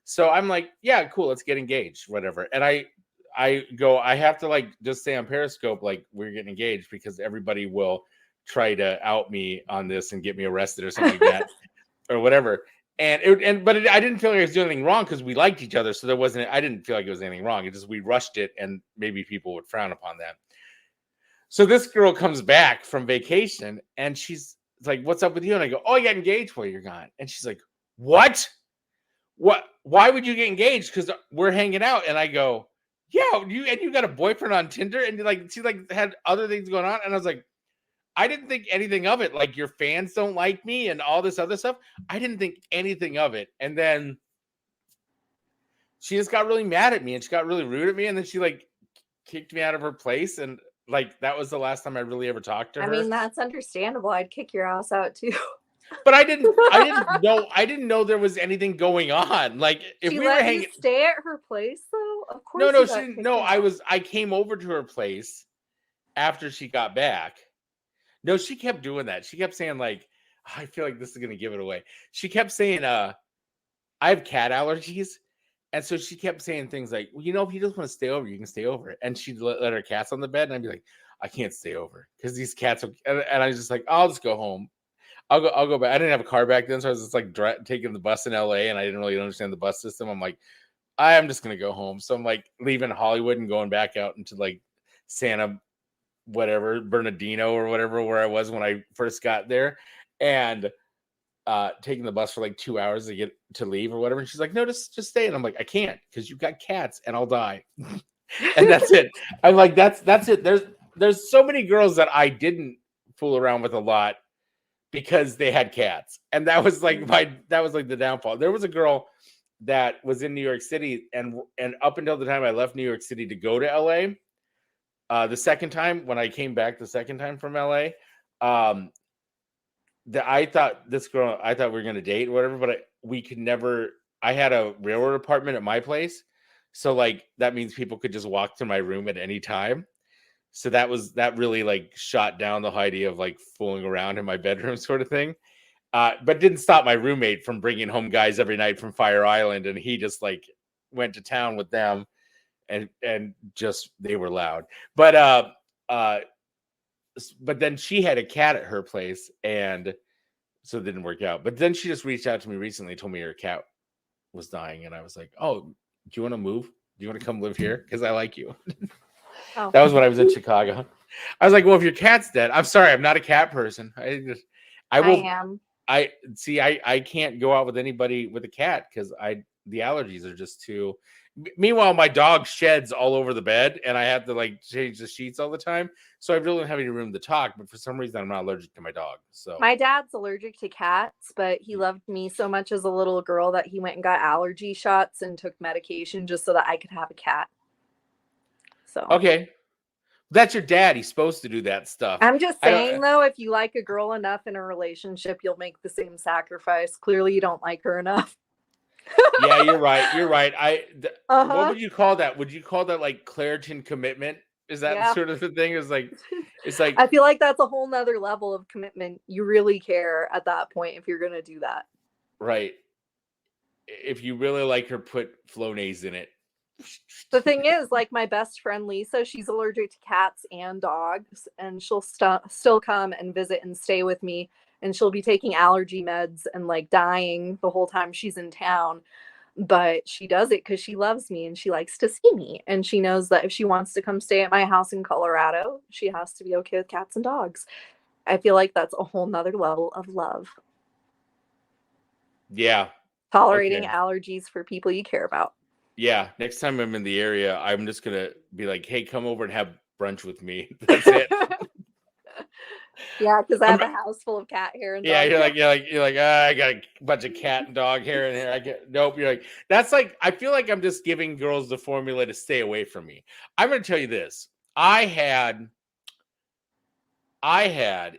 So I'm like, yeah, cool. Let's get engaged, whatever. And I have to like just say on Periscope, like we're getting engaged because everybody will try to out me on this and get me arrested or something like that or whatever. But I didn't feel like I was doing anything wrong because we liked each other. So I didn't feel like it was anything wrong. It just, we rushed it and maybe people would frown upon that. So this girl comes back from vacation and she's like, what's up with you? And I go, oh, I got engaged while you're gone. And she's like, what? Why would you get engaged? Because we're hanging out. And I go, yeah, you got a boyfriend on Tinder? And she had other things going on. And I was like, I didn't think anything of it. Like your fans don't like me and all this other stuff. I didn't think anything of it. And then she just got really mad at me and she got really rude at me. And then she like kicked me out of her place. And like, that was the last time I really ever talked to her. I mean, that's understandable. I'd kick your ass out too. But I didn't know there was anything going on. Like if we were hanging, stay at her place though. Of course. No, she didn't. No, I came over to her place after she got back. No, she kept doing that. She kept saying like, I feel like this is gonna give it away. She kept saying, I have cat allergies. And so she kept saying things like, well, if you just want to stay over, you can stay over. And she'd let her cats on the bed. And I'd be like, I can't stay over because these cats are, and I was just like, I'll just go home. I'll go back. I didn't have a car back then. So I was just like taking the bus in LA and I didn't really understand the bus system. I'm like, I'm just going to go home. So I'm like leaving Hollywood and going back out into like Santa, whatever, Bernardino or whatever, where I was when I first got there. And taking the bus for like 2 hours to leave or whatever. And she's like, no, just stay. And I'm like, I can't because you've got cats and I'll die. And that's it. I'm like, that's it. There's so many girls that I didn't fool around with a lot because they had cats. And that was like the downfall. There was a girl that was in New York City, and up until the time I left New York City to go to LA, the second time when I came back the second time from LA, I thought we were gonna date or whatever, but we could never. I had a railroad apartment at my place, so like that means people could just walk to my room at any time. So that really like shot down the idea of like fooling around in my bedroom sort of thing. But didn't stop my roommate from bringing home guys every night from Fire Island, and he just like went to town with them, and just they were loud. But then she had a cat at her place, and so it didn't work out. But then she just reached out to me recently, told me her cat was dying, and I was like, "Oh, do you want to move? Do you want to come live here? Because I like you." Oh. That was when I was in Chicago. I was like, "Well, if your cat's dead, I'm sorry, I'm not a cat person. I am. I can't go out with anybody with a cat because the allergies are just too." Meanwhile, my dog sheds all over the bed, and I have to like change the sheets all the time. So I really don't have any room to talk. But for some reason, I'm not allergic to my dog. So my dad's allergic to cats, but he loved me so much as a little girl that he went and got allergy shots and took medication just so that I could have a cat. So okay, that's your dad. He's supposed to do that stuff. I'm just saying, though, if you like a girl enough in a relationship, you'll make the same sacrifice. Clearly, you don't like her enough. Yeah, you're right. You're right. What would you call that? Would you call that like Claritin commitment? Is that sort of the thing? It's like I feel like that's a whole nother level of commitment. You really care at that point if you're gonna do that. Right. If you really like her, put Flonase in it. The thing is, like my best friend Lisa, she's allergic to cats and dogs, and she'll still come and visit and stay with me. And she'll be taking allergy meds and like dying the whole time she's in town. But she does it because she loves me and she likes to see me. And she knows that if she wants to come stay at my house in Colorado, she has to be okay with cats and dogs. I feel like that's a whole nother level of love. Yeah. Tolerating allergies for people you care about. Yeah. Next time I'm in the area, I'm just going to be like, hey, come over and have brunch with me. That's it. Yeah, because I have a house full of cat hair and dog hair. You're like, I got a bunch of cat and dog hair in here. Nope. You're like, that's like, I feel like I'm just giving girls the formula to stay away from me. I'm going to tell you this. I had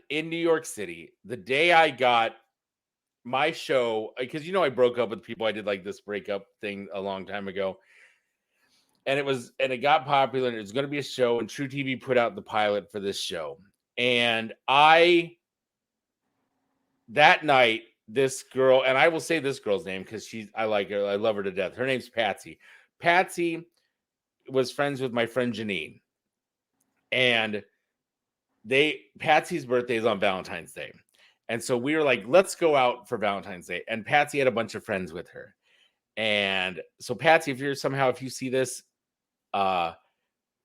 in New York City, the day I got my show, because I broke up with people. I did like this breakup thing a long time ago. And it got popular, and it was going to be a show, and True TV put out the pilot for this show. And that night, this girl, and I will say this girl's name because I like her. I love her to death. Her name's Patsy. Patsy was friends with my friend Janine. And Patsy's birthday is on Valentine's Day. And so we were like, let's go out for Valentine's Day. And Patsy had a bunch of friends with her. And so Patsy, if you see this,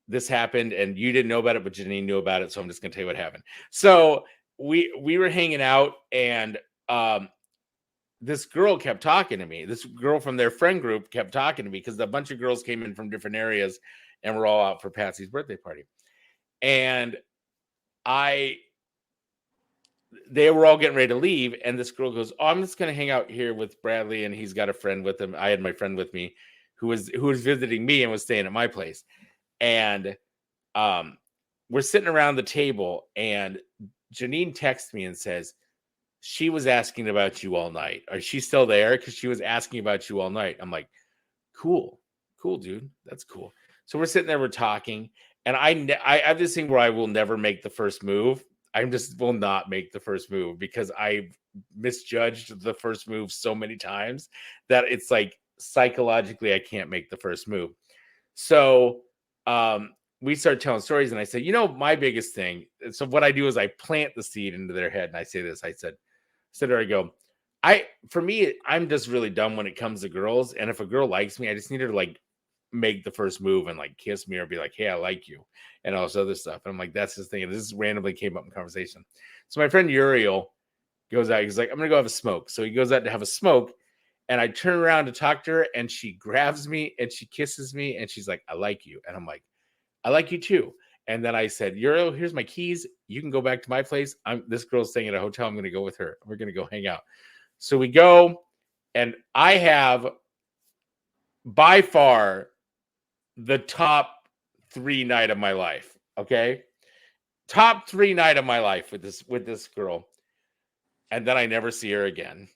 this happened and you didn't know about it, but Janine knew about it. So I'm just going to tell you what happened. So we were hanging out, and this girl kept talking to me. This girl from their friend group kept talking to me because a bunch of girls came in from different areas and we're all out for Patsy's birthday party. And they were all getting ready to leave. And this girl goes, oh, I'm just going to hang out here with Bradley. And he's got a friend with him. I had my friend with me who was visiting me and was staying at my place. And we're sitting around the table, and Janine texts me and says, she was asking about you all night. Are she still there? Because she was asking about you all night. I'm like, cool, dude. That's cool. So we're sitting there, we're talking. And I have this thing where I will never make the first move. I just will not make the first move because I've misjudged the first move so many times that it's like psychologically I can't make the first move. So we started telling stories, and I said, my biggest thing. So what I do is I plant the seed into their head, and I say this. I said, for me, I'm just really dumb when it comes to girls. And if a girl likes me, I just need her to like make the first move and like kiss me or be like, hey, I like you, and all this other stuff. And I'm like, that's his thing. And this randomly came up in conversation. So my friend Uriel goes out. He's like, I'm gonna go have a smoke. So he goes out to have a smoke, And I turn around to talk to her, and she grabs me and she kisses me, and she's like, I like you. And I'm like, I like you too. And then I said, Euro, here's my keys. You can go back to my place. This girl's staying at a hotel. I'm going to go with her. We're going to go hang out. So we go, and I have by far the top 3 night of my life. Okay. Top 3 night of my life with this girl. And then I never see her again.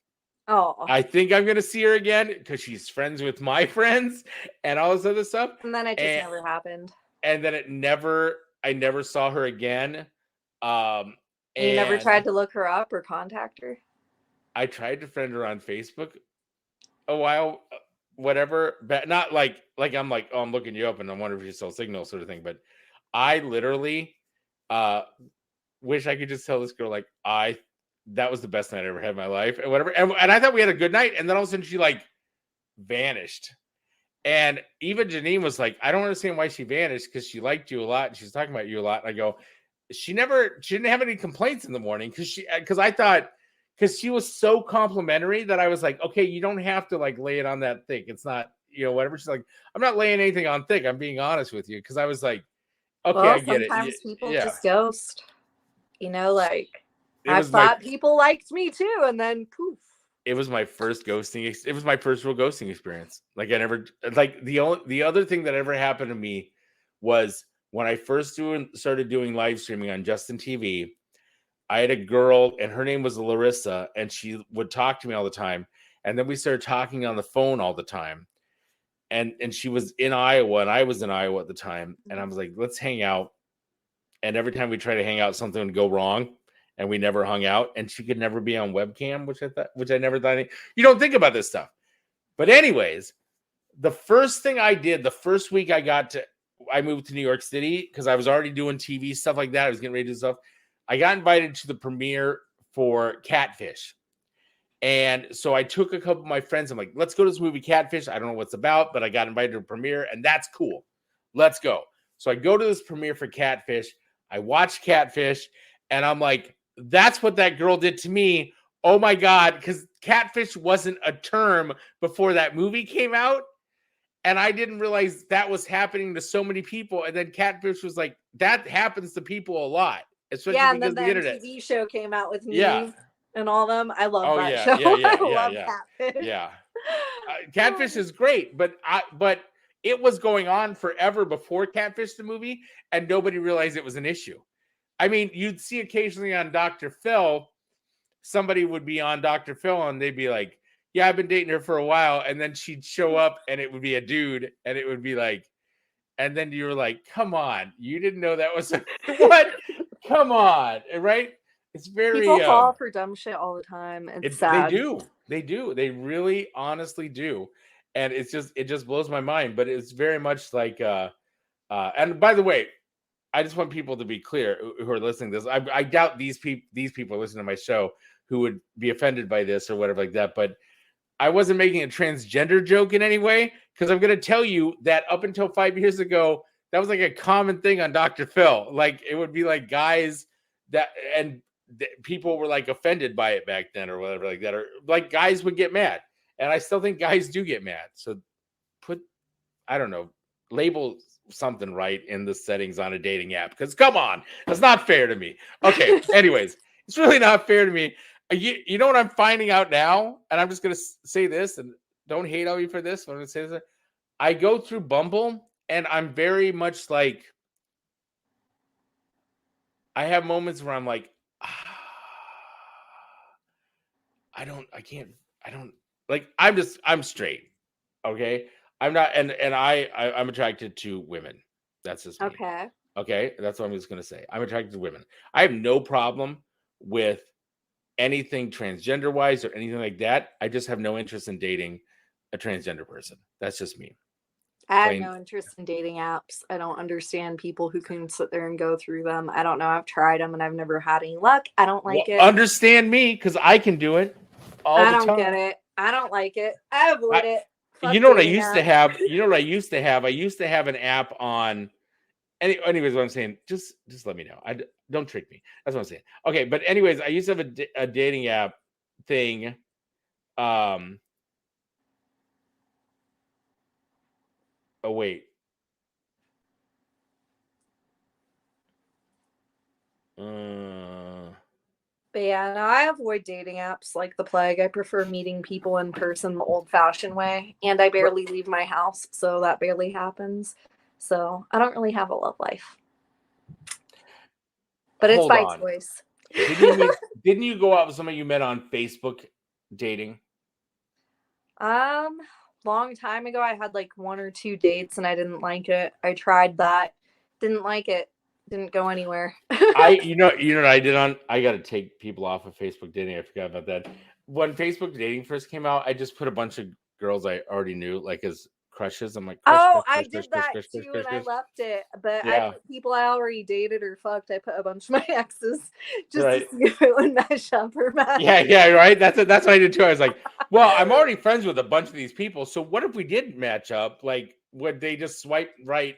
Oh. I think I'm going to see her again because she's friends with my friends and all this other stuff. And then it just never happened. And then I never saw her again. You never tried to look her up or contact her? I tried to friend her on Facebook a while, whatever, but not like I'm like, oh, I'm looking you up and I wonder if you still signal sort of thing. But I literally wish I could just tell this girl, like, that was the best night I ever had in my life and whatever. And I thought we had a good night. And then all of a sudden she like vanished. And even Janine was like, I don't understand why she vanished because she liked you a lot and she's talking about you a lot. And I go, she didn't have any complaints in the morning because I thought, because she was so complimentary that I was like, okay, you don't have to like lay it on that thick. It's not, whatever. She's like, I'm not laying anything on thick. I'm being honest with you. Because I was like, okay, I get it. Sometimes people just ghost. Like, I thought people liked me too. And then poof. It was my first ghosting. It was my first real ghosting experience. Like I never, like the other thing that ever happened to me was when I first started doing live streaming on Justin TV. I had a girl and her name was Larissa and she would talk to me all the time. And then we started talking on the phone all the time. And she was in Iowa and I was in Iowa at the time. And I was like, let's hang out. And every time we try to hang out, something would go wrong. And we never hung out, and she could never be on webcam, which I never thought. You don't think about this stuff. But anyways, the first thing I did, the first week I moved to New York City because I was already doing TV stuff like that. I was getting ready to do stuff. I got invited to the premiere for Catfish. And so I took a couple of my friends. I'm like, let's go to this movie Catfish. I don't know what's about, but I got invited to a premiere, and that's cool. Let's go. So I go to this premiere for Catfish. I watch Catfish, and I'm like, that's what that girl did to me. Oh my God. Because catfish wasn't a term before that movie came out. And I didn't realize that was happening to so many people. And then catfish was like, that happens to people a lot. Especially because the internet. TV show came out with me and all them. I love that show. I love Catfish. Yeah. Catfish is great, but it was going on forever before Catfish the movie, and nobody realized it was an issue. I mean, you'd see occasionally on Dr. Phil, somebody would be on Dr. Phil and they'd be like, yeah, I've been dating her for a while. And then she'd show up and it would be a dude and it would be like, and then you were like, come on, you didn't know that was what? Come on. Right. It's very, people fall for dumb shit all the time. It's sad. They do. They really honestly do. And it just blows my mind, but it's very much like, and by the way, I just want people to be clear who are listening to this. I doubt these people are listening to my show who would be offended by this or whatever like that. But I wasn't making a transgender joke in any way because I'm going to tell you that up until 5 years ago, that was like a common thing on Dr. Phil. Like it would be like guys people were like offended by it back then or whatever like that. Or like guys would get mad. And I still think guys do get mad. So label something right in the settings on a dating app because come on, that's not fair to me. Okay, anyways, it's really not fair to me. You know what I'm finding out now, and I'm just gonna say this, and don't hate on me for this. I'm gonna say this. I go through Bumble, and I'm very much like I have moments where I'm like, I'm straight, okay. I'm not, and I'm attracted to women. That's just me. Okay. That's what I'm just going to say. I'm attracted to women. I have no problem with anything transgender wise or anything like that. I just have no interest in dating a transgender person. That's just me. I have no interest in dating apps. I don't understand people who can sit there and go through them. I don't know. I've tried them and I've never had any luck. I don't like it. Understand me because I can do it all the time. I don't get it. I don't like it. I avoid it. You know what I used to have? I used to have an app on. Anyways, what I'm saying, just let me know. Don't trick me. That's what I'm saying. Okay, but anyways, I used to have a dating app thing, Oh, wait. But yeah, no, I avoid dating apps like the plague. I prefer meeting people in person the old-fashioned way, and I barely leave my house, so that barely happens. So I don't really have a love life, but it's Hold by on. choice. Didn't you go out with somebody you met on Facebook dating? Long time ago, I had like 1 or 2 dates, and I didn't like it. I tried that, didn't like it, didn't go anywhere. You know what I did I got to take people off of Facebook dating. I forgot about that. When Facebook dating first came out, I just put a bunch of girls I already knew like as crushes. I'm like, crush, Oh, crush, I crush, did crush, crush, that crush, crush, too, crush, and I crush. left it. But I Yeah, put people I already dated or fucked. I put a bunch of my exes just right. to see if it would match up or match. Yeah, right. That's what I did too. I was like, well, I'm already friends with a bunch of these people. So what if we did match up? Like, would they just swipe right?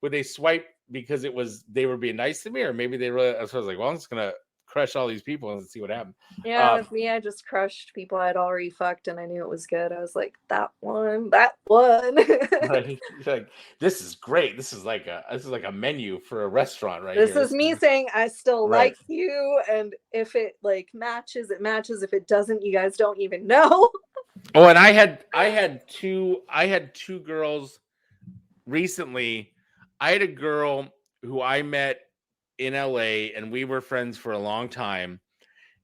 Would they swipe because they were being nice to me, or maybe they really? So I was like, well, I'm just gonna crush all these people and see what happens. Yeah, with me, I just crushed people I'd already fucked, and I knew it was good. I was like, that one, that one. Right? Like, this is great. This is like a menu for a restaurant right This here. is me saying I still Right. like you, and if it like matches, it matches. If it doesn't, you guys don't even know. Oh, and I had two girls recently. I had a girl who I met in LA, and we were friends for a long time.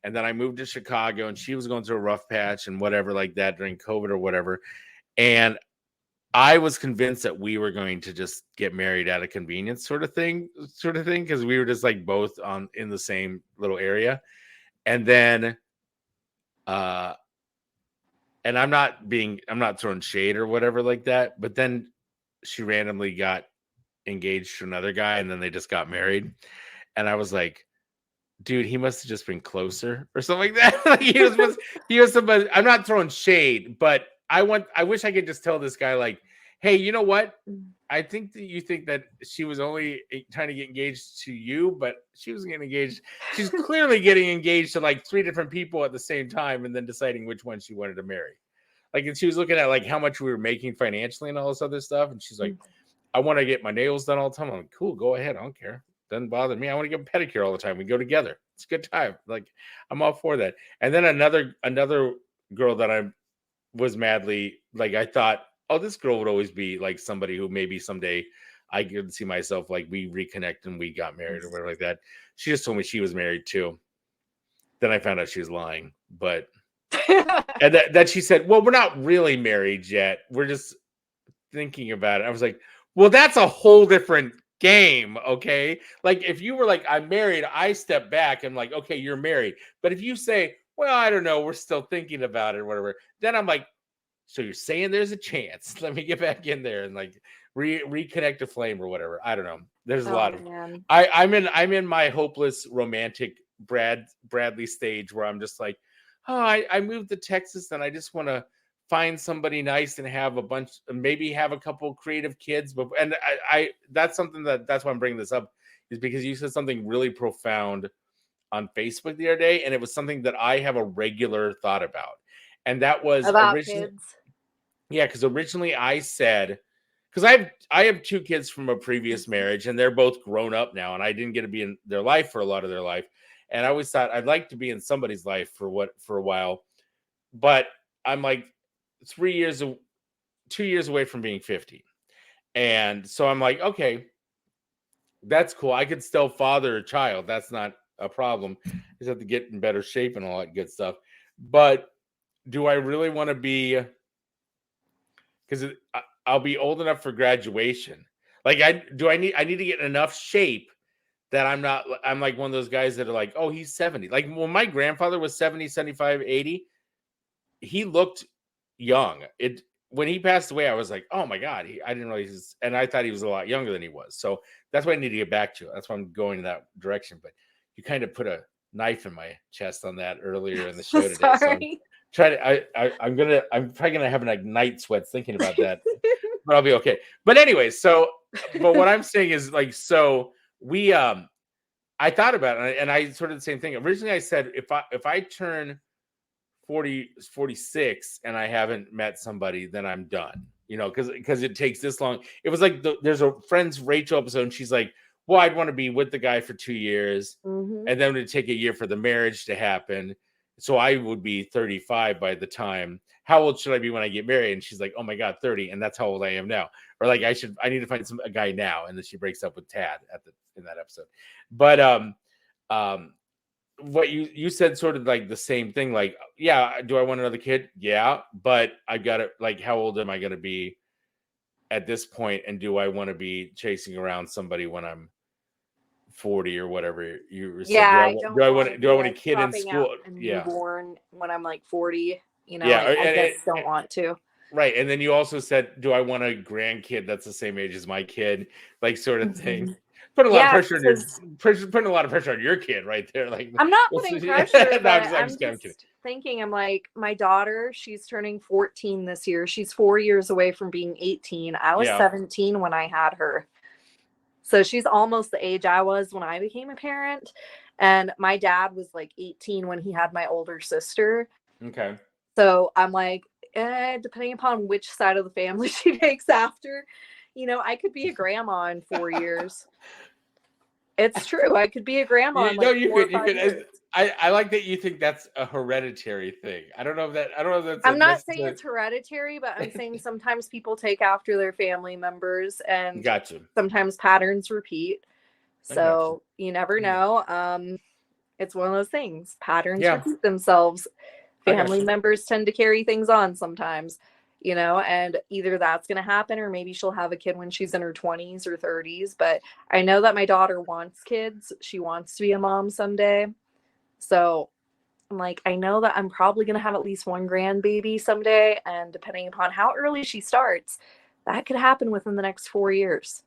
And then I moved to Chicago, and she was going through a rough patch and whatever like that during COVID or whatever. And I was convinced that we were going to just get married out of convenience, sort of thing, because we were just like both in the same little area. And then, and I'm not throwing shade or whatever like that, but then she randomly got engaged to another guy, and then they just got married. And I was like, dude, he must have just been closer or something like that. Like he was somebody. I'm not throwing shade, but I wish I could just tell this guy, like, hey, you know what? I think that you think that she was only trying to get engaged to you, but she was getting engaged. She's clearly getting engaged to like 3 different people at the same time, and then deciding which one she wanted to marry. Like, and she was looking at like how much we were making financially and all this other stuff, and she's like, I want to get my nails done all the time. I'm like, cool, go ahead, I don't care. Doesn't bother me. I want to get a pedicure all the time. We go together. It's a good time. Like, I'm all for that. And then another girl that I was madly like, I thought, oh, this girl would always be like somebody who maybe someday I could see myself like we reconnect and we got married or whatever like that. She just told me she was married too. Then I found out she was lying, but and that she said, well, we're not really married yet. We're just thinking about it. I was like, well, that's a whole different game. Okay. Like if you were like, I'm married, I step back and like, okay, you're married. But if you say, well, I don't know, we're still thinking about it or whatever, then I'm like, so you're saying there's a chance. Let me get back in there and like reconnect a flame or whatever. I don't know. There's a lot of man. I'm in my hopeless romantic Bradley stage where I'm just like, oh, I moved to Texas and I just want to find somebody nice and have a bunch, maybe have a couple creative kids. But and I that's something that's why I'm bringing this up, is because you said something really profound on Facebook the other day, and it was something that I have a regular thought about, and that was About originally, kids. yeah, because originally I said, because I have 2 kids from a previous marriage, and they're both grown up now, and I didn't get to be in their life for a lot of their life, and I always thought I'd like to be in somebody's life for a while, but I'm like 2 years away from being 50. And so I'm like, okay, that's cool. I could still father a child. That's not a problem. I just have to get in better shape and all that good stuff. But do I really want to be, because I'll be old enough for graduation. Like I need to get in enough shape that I'm like one of those guys that are like, oh, he's 70. Like when my grandfather was 70, 75, 80, he looked young. When he passed away, I was like, oh my God, I didn't realize, and I thought he was a lot younger than he was. So that's what I need to get back to. That's why I'm going in that direction. But you kind of put a knife in my chest on that earlier in the show today. Sorry. So I'm probably gonna have like night sweats thinking about that, but I'll be okay. But anyway, but what I'm saying is like, so we I thought about it, and I sort of the same thing. Originally, I said if I turn 46 and I haven't met somebody, then I'm done. because it takes this long. It was like there's a Friends Rachel episode, and she's like, well, I'd want to be with the guy for 2 years, and then it would take a year for the marriage to happen. So I would be 35 by the time. How old should I be when I get married? And she's like, oh my God, 30. And that's how old I am now. Or like, I need to find a guy now. And then she breaks up with Tad in that episode. But what you said sort of like the same thing. Like, yeah, do I want another kid? Yeah, but I got to, like, how old am I going to be at this point? And do I want to be chasing around somebody when I'm 40 or whatever you said? Yeah, do I want a kid in school? Yeah, newborn when I'm like 40. Yeah, I just don't want to. Right, and then you also said, do I want a grandkid that's the same age as my kid, like sort of thing. Putting a lot of pressure on your kid right there. Like, I'm not putting pressure, but I'm just thinking, I'm like, my daughter, she's turning 14 this year. She's 4 years away from being 18. I was 17 when I had her. So she's almost the age I was when I became a parent. And my dad was like 18 when he had my older sister. Okay. So I'm like, depending upon which side of the family she takes after, I could be a grandma in 4 years. It's true. I could be a grandma. You could. I like that you think that's a hereditary thing. I don't know if that's. I'm not saying it's hereditary, but I'm saying sometimes people take after their family members, and sometimes patterns repeat. So you never know. It's one of those things. Patterns repeat themselves. Family members tend to carry things on sometimes, and either that's going to happen or maybe she'll have a kid when she's in her 20s or 30s. But I know that my daughter wants kids. She wants to be a mom someday. So I'm like, I know that I'm probably going to have at least one grandbaby someday. And depending upon how early she starts, that could happen within the next 4 years.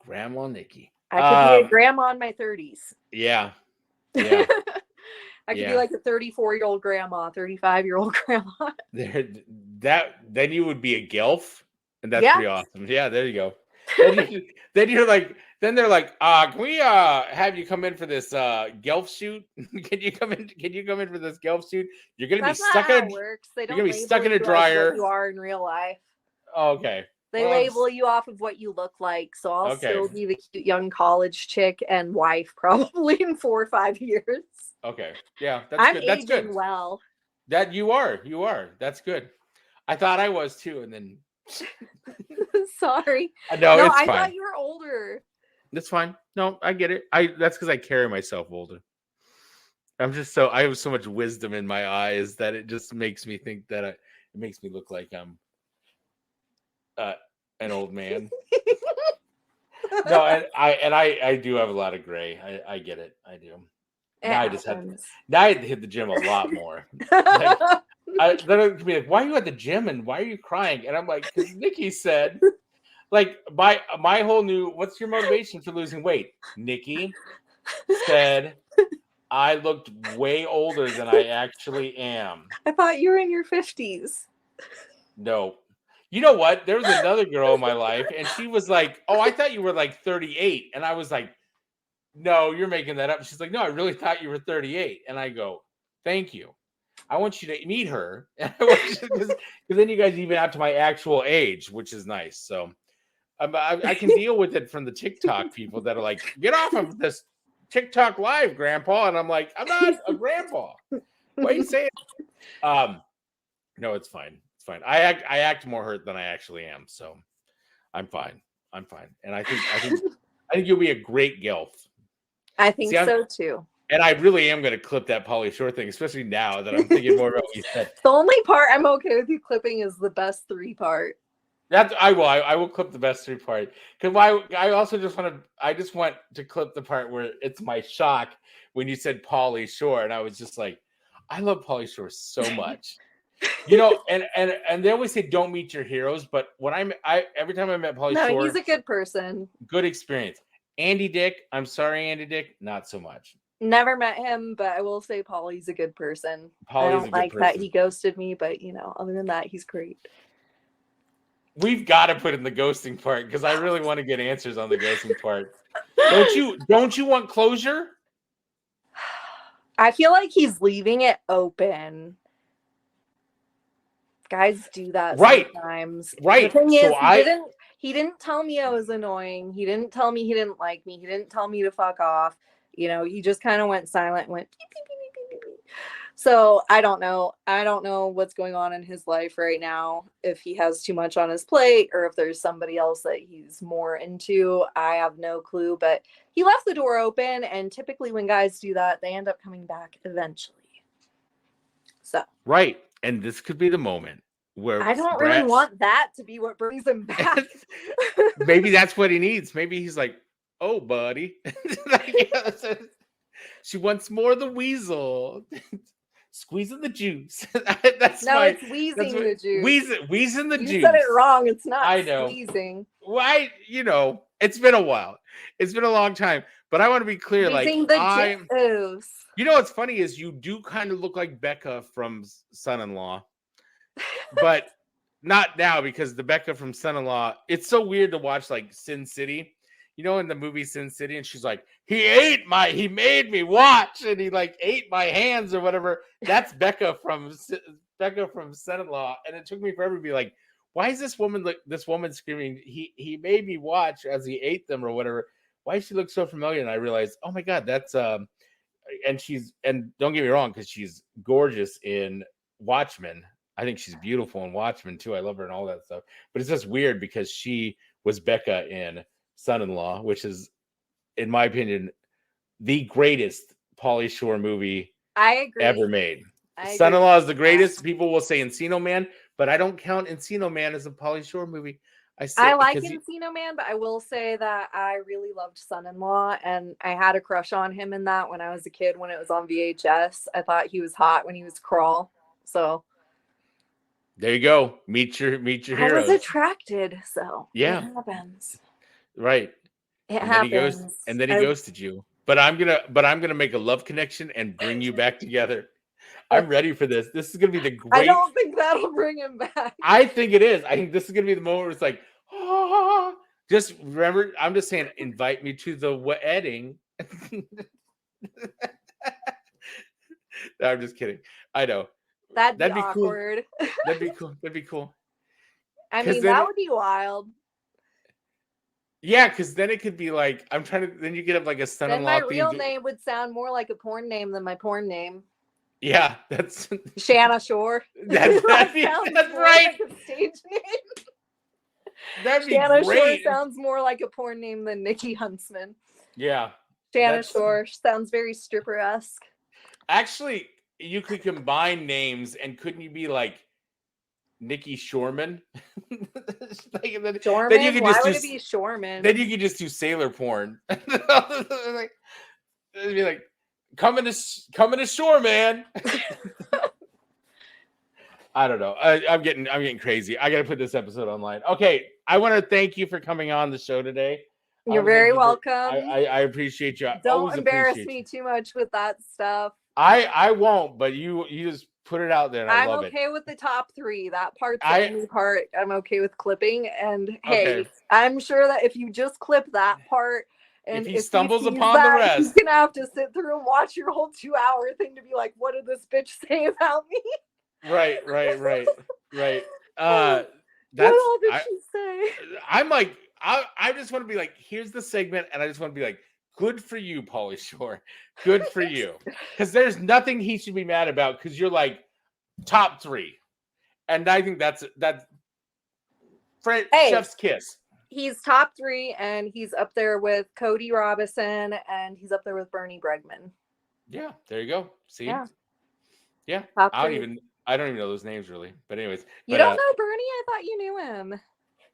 Grandma Nickey. I could be a grandma in my 30s. Yeah. I could be like a 34-year-old grandma, 35-year-old grandma. Then you would be a GILF, and that's pretty awesome. Yeah, there you go. Then they're like, can we have you come in for this GILF shoot? Can you come in for this GILF shoot? You're gonna be stuck in. You're gonna be stuck in a dryer. Like you are in real life. Oh, okay. They label you off of what you look like, so I'll still be the cute young college chick and wife probably in 4 or 5 years. Okay. Yeah, that's good. That's good. Well, that you are. That's good. I thought I was too, and then. Sorry. No, it's fine. I thought you were older. That's fine. No, I get it. That's because I carry myself older. I have so much wisdom in my eyes that it just makes me think that it makes me look like I'm an old man. No, and I do have a lot of gray. I get it. I do. Now I hit the gym a lot more. Like, then it could be like, why are you at the gym and why are you crying? And I'm like, because Nickey said, like, my whole new, what's your motivation for losing weight? Nickey said I looked way older than I actually am. I thought you were in your 50s. No. You know what? There was another girl in my life, and she was like, oh, I thought you were like 38. And I was like, no, you're making that up. She's like, no, I really thought you were 38. And I go, thank you. I want you to meet her. Because then you guys even out to my actual age, which is nice. So I can deal with it from the TikTok people that are like, get off of this TikTok live, Grandpa. And I'm like, I'm not a grandpa. Why are you saying? No, it's fine. It's fine. I act more hurt than I actually am. So I'm fine. And I think you'll be a great GILF. I think so too. And I really am going to clip that Pauly Shore thing, especially now that I'm thinking more about what you said. The only part I'm okay with you clipping is the best 3 part. I will clip the best 3 part. Because I also just want to clip the part where it's my shock when you said Pauly Shore, and I was just like, I love Pauly Shore so much. And they always say don't meet your heroes, but when every time I met Pauly Shore, he's a good person. Good experience. Andy Dick, I'm sorry, Andy Dick, not so much. Never met him, but I will say Pauly's a good person. I don't like that he ghosted me, but other than that, he's great. We've got to put in the ghosting part because I really want to get answers on the ghosting part. Don't you want closure? I feel like he's leaving it open Guys do that Right. sometimes. Right. The thing So is, he didn't tell me I was annoying. He didn't tell me he didn't like me. He didn't tell me to fuck off. You know, he just kind of went silent and went beep, beep, beep, beep, beep, beep. So I don't know. I don't know what's going on in his life right now. If he has too much on his plate or if there's somebody else that he's more into. I have no clue. But he left the door open. And typically when guys do that, they end up coming back eventually. So. Right. And this could be the moment where I don't really want that to be what brings him back. Maybe that's what he needs. Maybe he's like, oh, buddy. She wants more of the weasel. Squeezing the juice. It's wheezing the juice. Wheezing the juice. You said it wrong. It's not I know. squeezing. Why? It's been a while. It's been a long time. But I want to be clear. Wheezing the juice. You know what's funny is you do kind of look like Becca from Son-in-Law. But not now, because the Becca from Son-in-Law, it's so weird to watch like Sin City. You know, in the movie Sin City, and she's like, he made me watch, and he like ate my hands or whatever. That's Becca from Son-in-Law. And it took me forever to be like, why is this woman screaming, he made me watch as he ate them or whatever? Why does she look so familiar? And I realized, oh my God, that's and don't get me wrong, because she's gorgeous in Watchmen. I think she's beautiful in Watchmen too. I love her and all that stuff. But it's just weird because she was Becca in Son-in-Law, which is, in my opinion, the greatest Pauly Shore movie ever made. Son-in-Law is the greatest. People will say Encino Man, but I don't count Encino Man as a Pauly Shore movie. I like Encino Man, but I will say that I really loved Son-in-Law, and I had a crush on him in that when I was a kid, when it was on VHS. I thought he was hot when he was Crawl. So there you go. Meet your heroes. I was attracted, so yeah, it happens. Right. It happens. Then he ghosted you. But I'm gonna make a love connection and bring you back together. I'm ready for this. This is gonna be the great. I don't think that'll bring him back. I think it is. I think this is gonna be the moment where it's like, oh, just remember. I'm just saying, invite me to the wedding. No, I'm just kidding. I know. That'd be awkward. Cool. That'd be cool. I mean, that would be wild. Yeah, because then it could be like, then you get up like a Son-in-Law. Then my real name would sound more like a porn name than my porn name. Yeah, that's Shanna Shore. That's right. Like a stage name. That'd be Shanna great. Shore sounds more like a porn name than Nickey Huntsman. Yeah. Shanna Shore sounds very stripper-esque. Actually, you could combine names, and couldn't you be like Nickey Shoreman? Shoreman? Then you could Why would it be Shoreman? Then you could just do sailor porn. Like, it'd be like, coming to shore, man. I don't know. I'm getting crazy. I got to put this episode online. Okay, I want to thank you for coming on the show today. You're very welcome. I appreciate you. Don't embarrass me too much with that stuff. I won't, but you just put it out there, and I love it. I'm okay with the top 3. That part's the only part I'm okay with clipping. And hey, I'm sure that if you just clip that part, and if he stumbles upon the rest, he's gonna have to sit through and watch your whole 2-hour thing to be like, what did this bitch say about me? Right. What all did she say? I'm like, I just want to be like, here's the segment, and I just want to be like, good for you, Pauly Shore. Good for you. Because there's nothing he should be mad about, because you're like top 3. And I think that's chef's kiss. He's top 3, and he's up there with Cody Robinson, and he's up there with Bernie Bregman. Yeah, there you go. See? Yeah. Top I 3. don't even know those names really. But anyways. You don't know Bernie? I thought you knew him.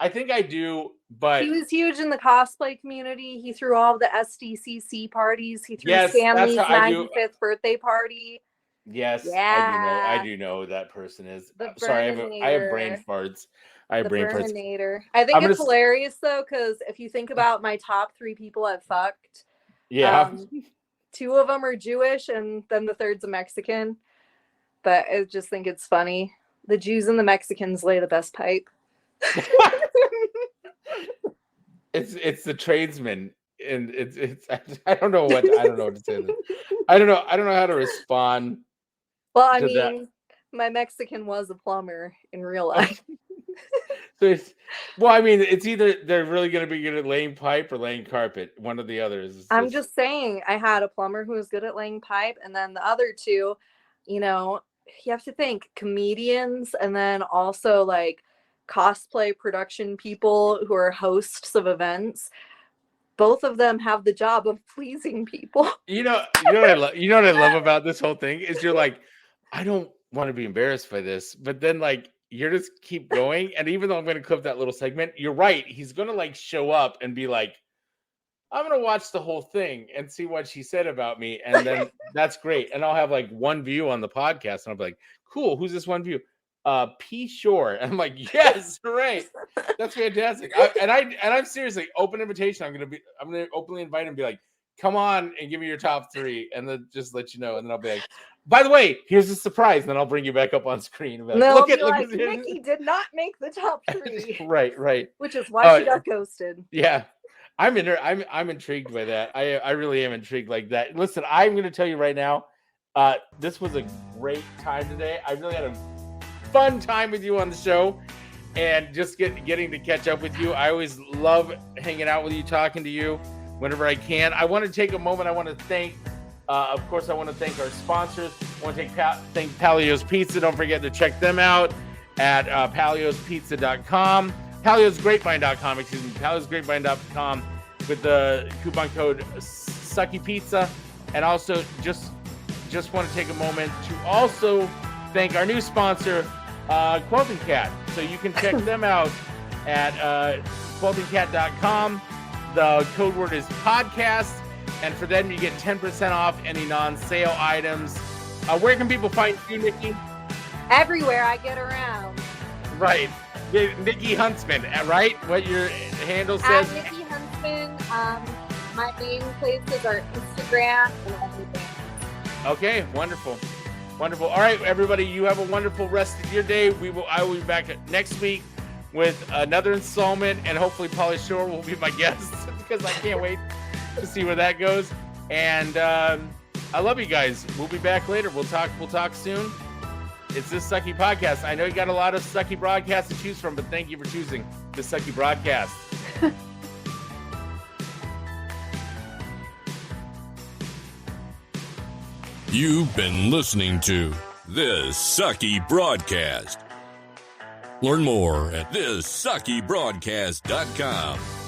I think I do, but he was huge in the cosplay community. He threw all the SDCC parties. He threw Stanley's 95th birthday party. Yes, yeah. I do know who that person is. Sorry, I have brain farts. I have brain farts. I think it's hilarious though, because if you think about my top 3 people I've fucked, 2 of them are Jewish, and then the 3rd's a Mexican. But I just think it's funny. The Jews and the Mexicans lay the best pipe. It's the tradesman, and it's I don't know what to say. I don't know how to respond. Well, I mean, My Mexican was a plumber in real life. So it's either they're really going to be good at laying pipe or laying carpet. One of the others. I'm just saying, I had a plumber who was good at laying pipe, and then the other two, you have to think comedians, and then also like cosplay production people who are hosts of events. Both of them have the job of pleasing people. You know what I love about this whole thing is you're like, I don't want to be embarrassed by this, but then like you're just keep going, and even though I'm going to clip that little segment, you're right. He's going to like show up and be like, I'm going to watch the whole thing and see what she said about me, and then that's great. And I'll have like one view on the podcast, and I'll be like, cool. Who's this one view? P Shore. And I'm like, yes, right. That's fantastic. I'm seriously open invitation. I'm gonna openly invite him and be like, come on and give me your top 3, and then just let you know. And then I'll be like, by the way, here's a surprise. And then I'll bring you back up on screen. And be like, look at Nickey did not make the top 3. Right. Which is why she got ghosted. Yeah. I'm intrigued by that. I really am intrigued like that. Listen, I'm gonna tell you right now, this was a great time today. I really had a fun time with you on the show, and just getting to catch up with you. I always love hanging out with you, talking to you whenever I can. I want to take a moment. I want to thank, of course, I want to thank our sponsors. I want to thank Palio's Pizza. Don't forget to check them out at paliospizza.com. PaliosGrapevine.com, excuse me, PaliosGrapevine.com with the coupon code Sucky Pizza. And also just want to take a moment to also thank our new sponsor, Quilting Cat. So you can check them out at quiltingcat.com. The code word is podcast, and for them you get 10% off any non-sale items. Where can people find you, Nickey? Everywhere I get around. Right. Nickey Huntsman, right? What your handle says? At Nickey Huntsman. My main places are Instagram and everything. Okay, wonderful. Wonderful. All right, everybody, you have a wonderful rest of your day. I will be back next week with another installment, and hopefully Pauly Shore will be my guest because I can't wait to see where that goes. And I love you guys. We'll be back later. We'll talk soon. It's this Sucky Podcast. I know you got a lot of Sucky Broadcasts to choose from, but thank you for choosing the Sucky Broadcast. You've been listening to This Sucky Broadcast. Learn more at thissuckybroadcast.com.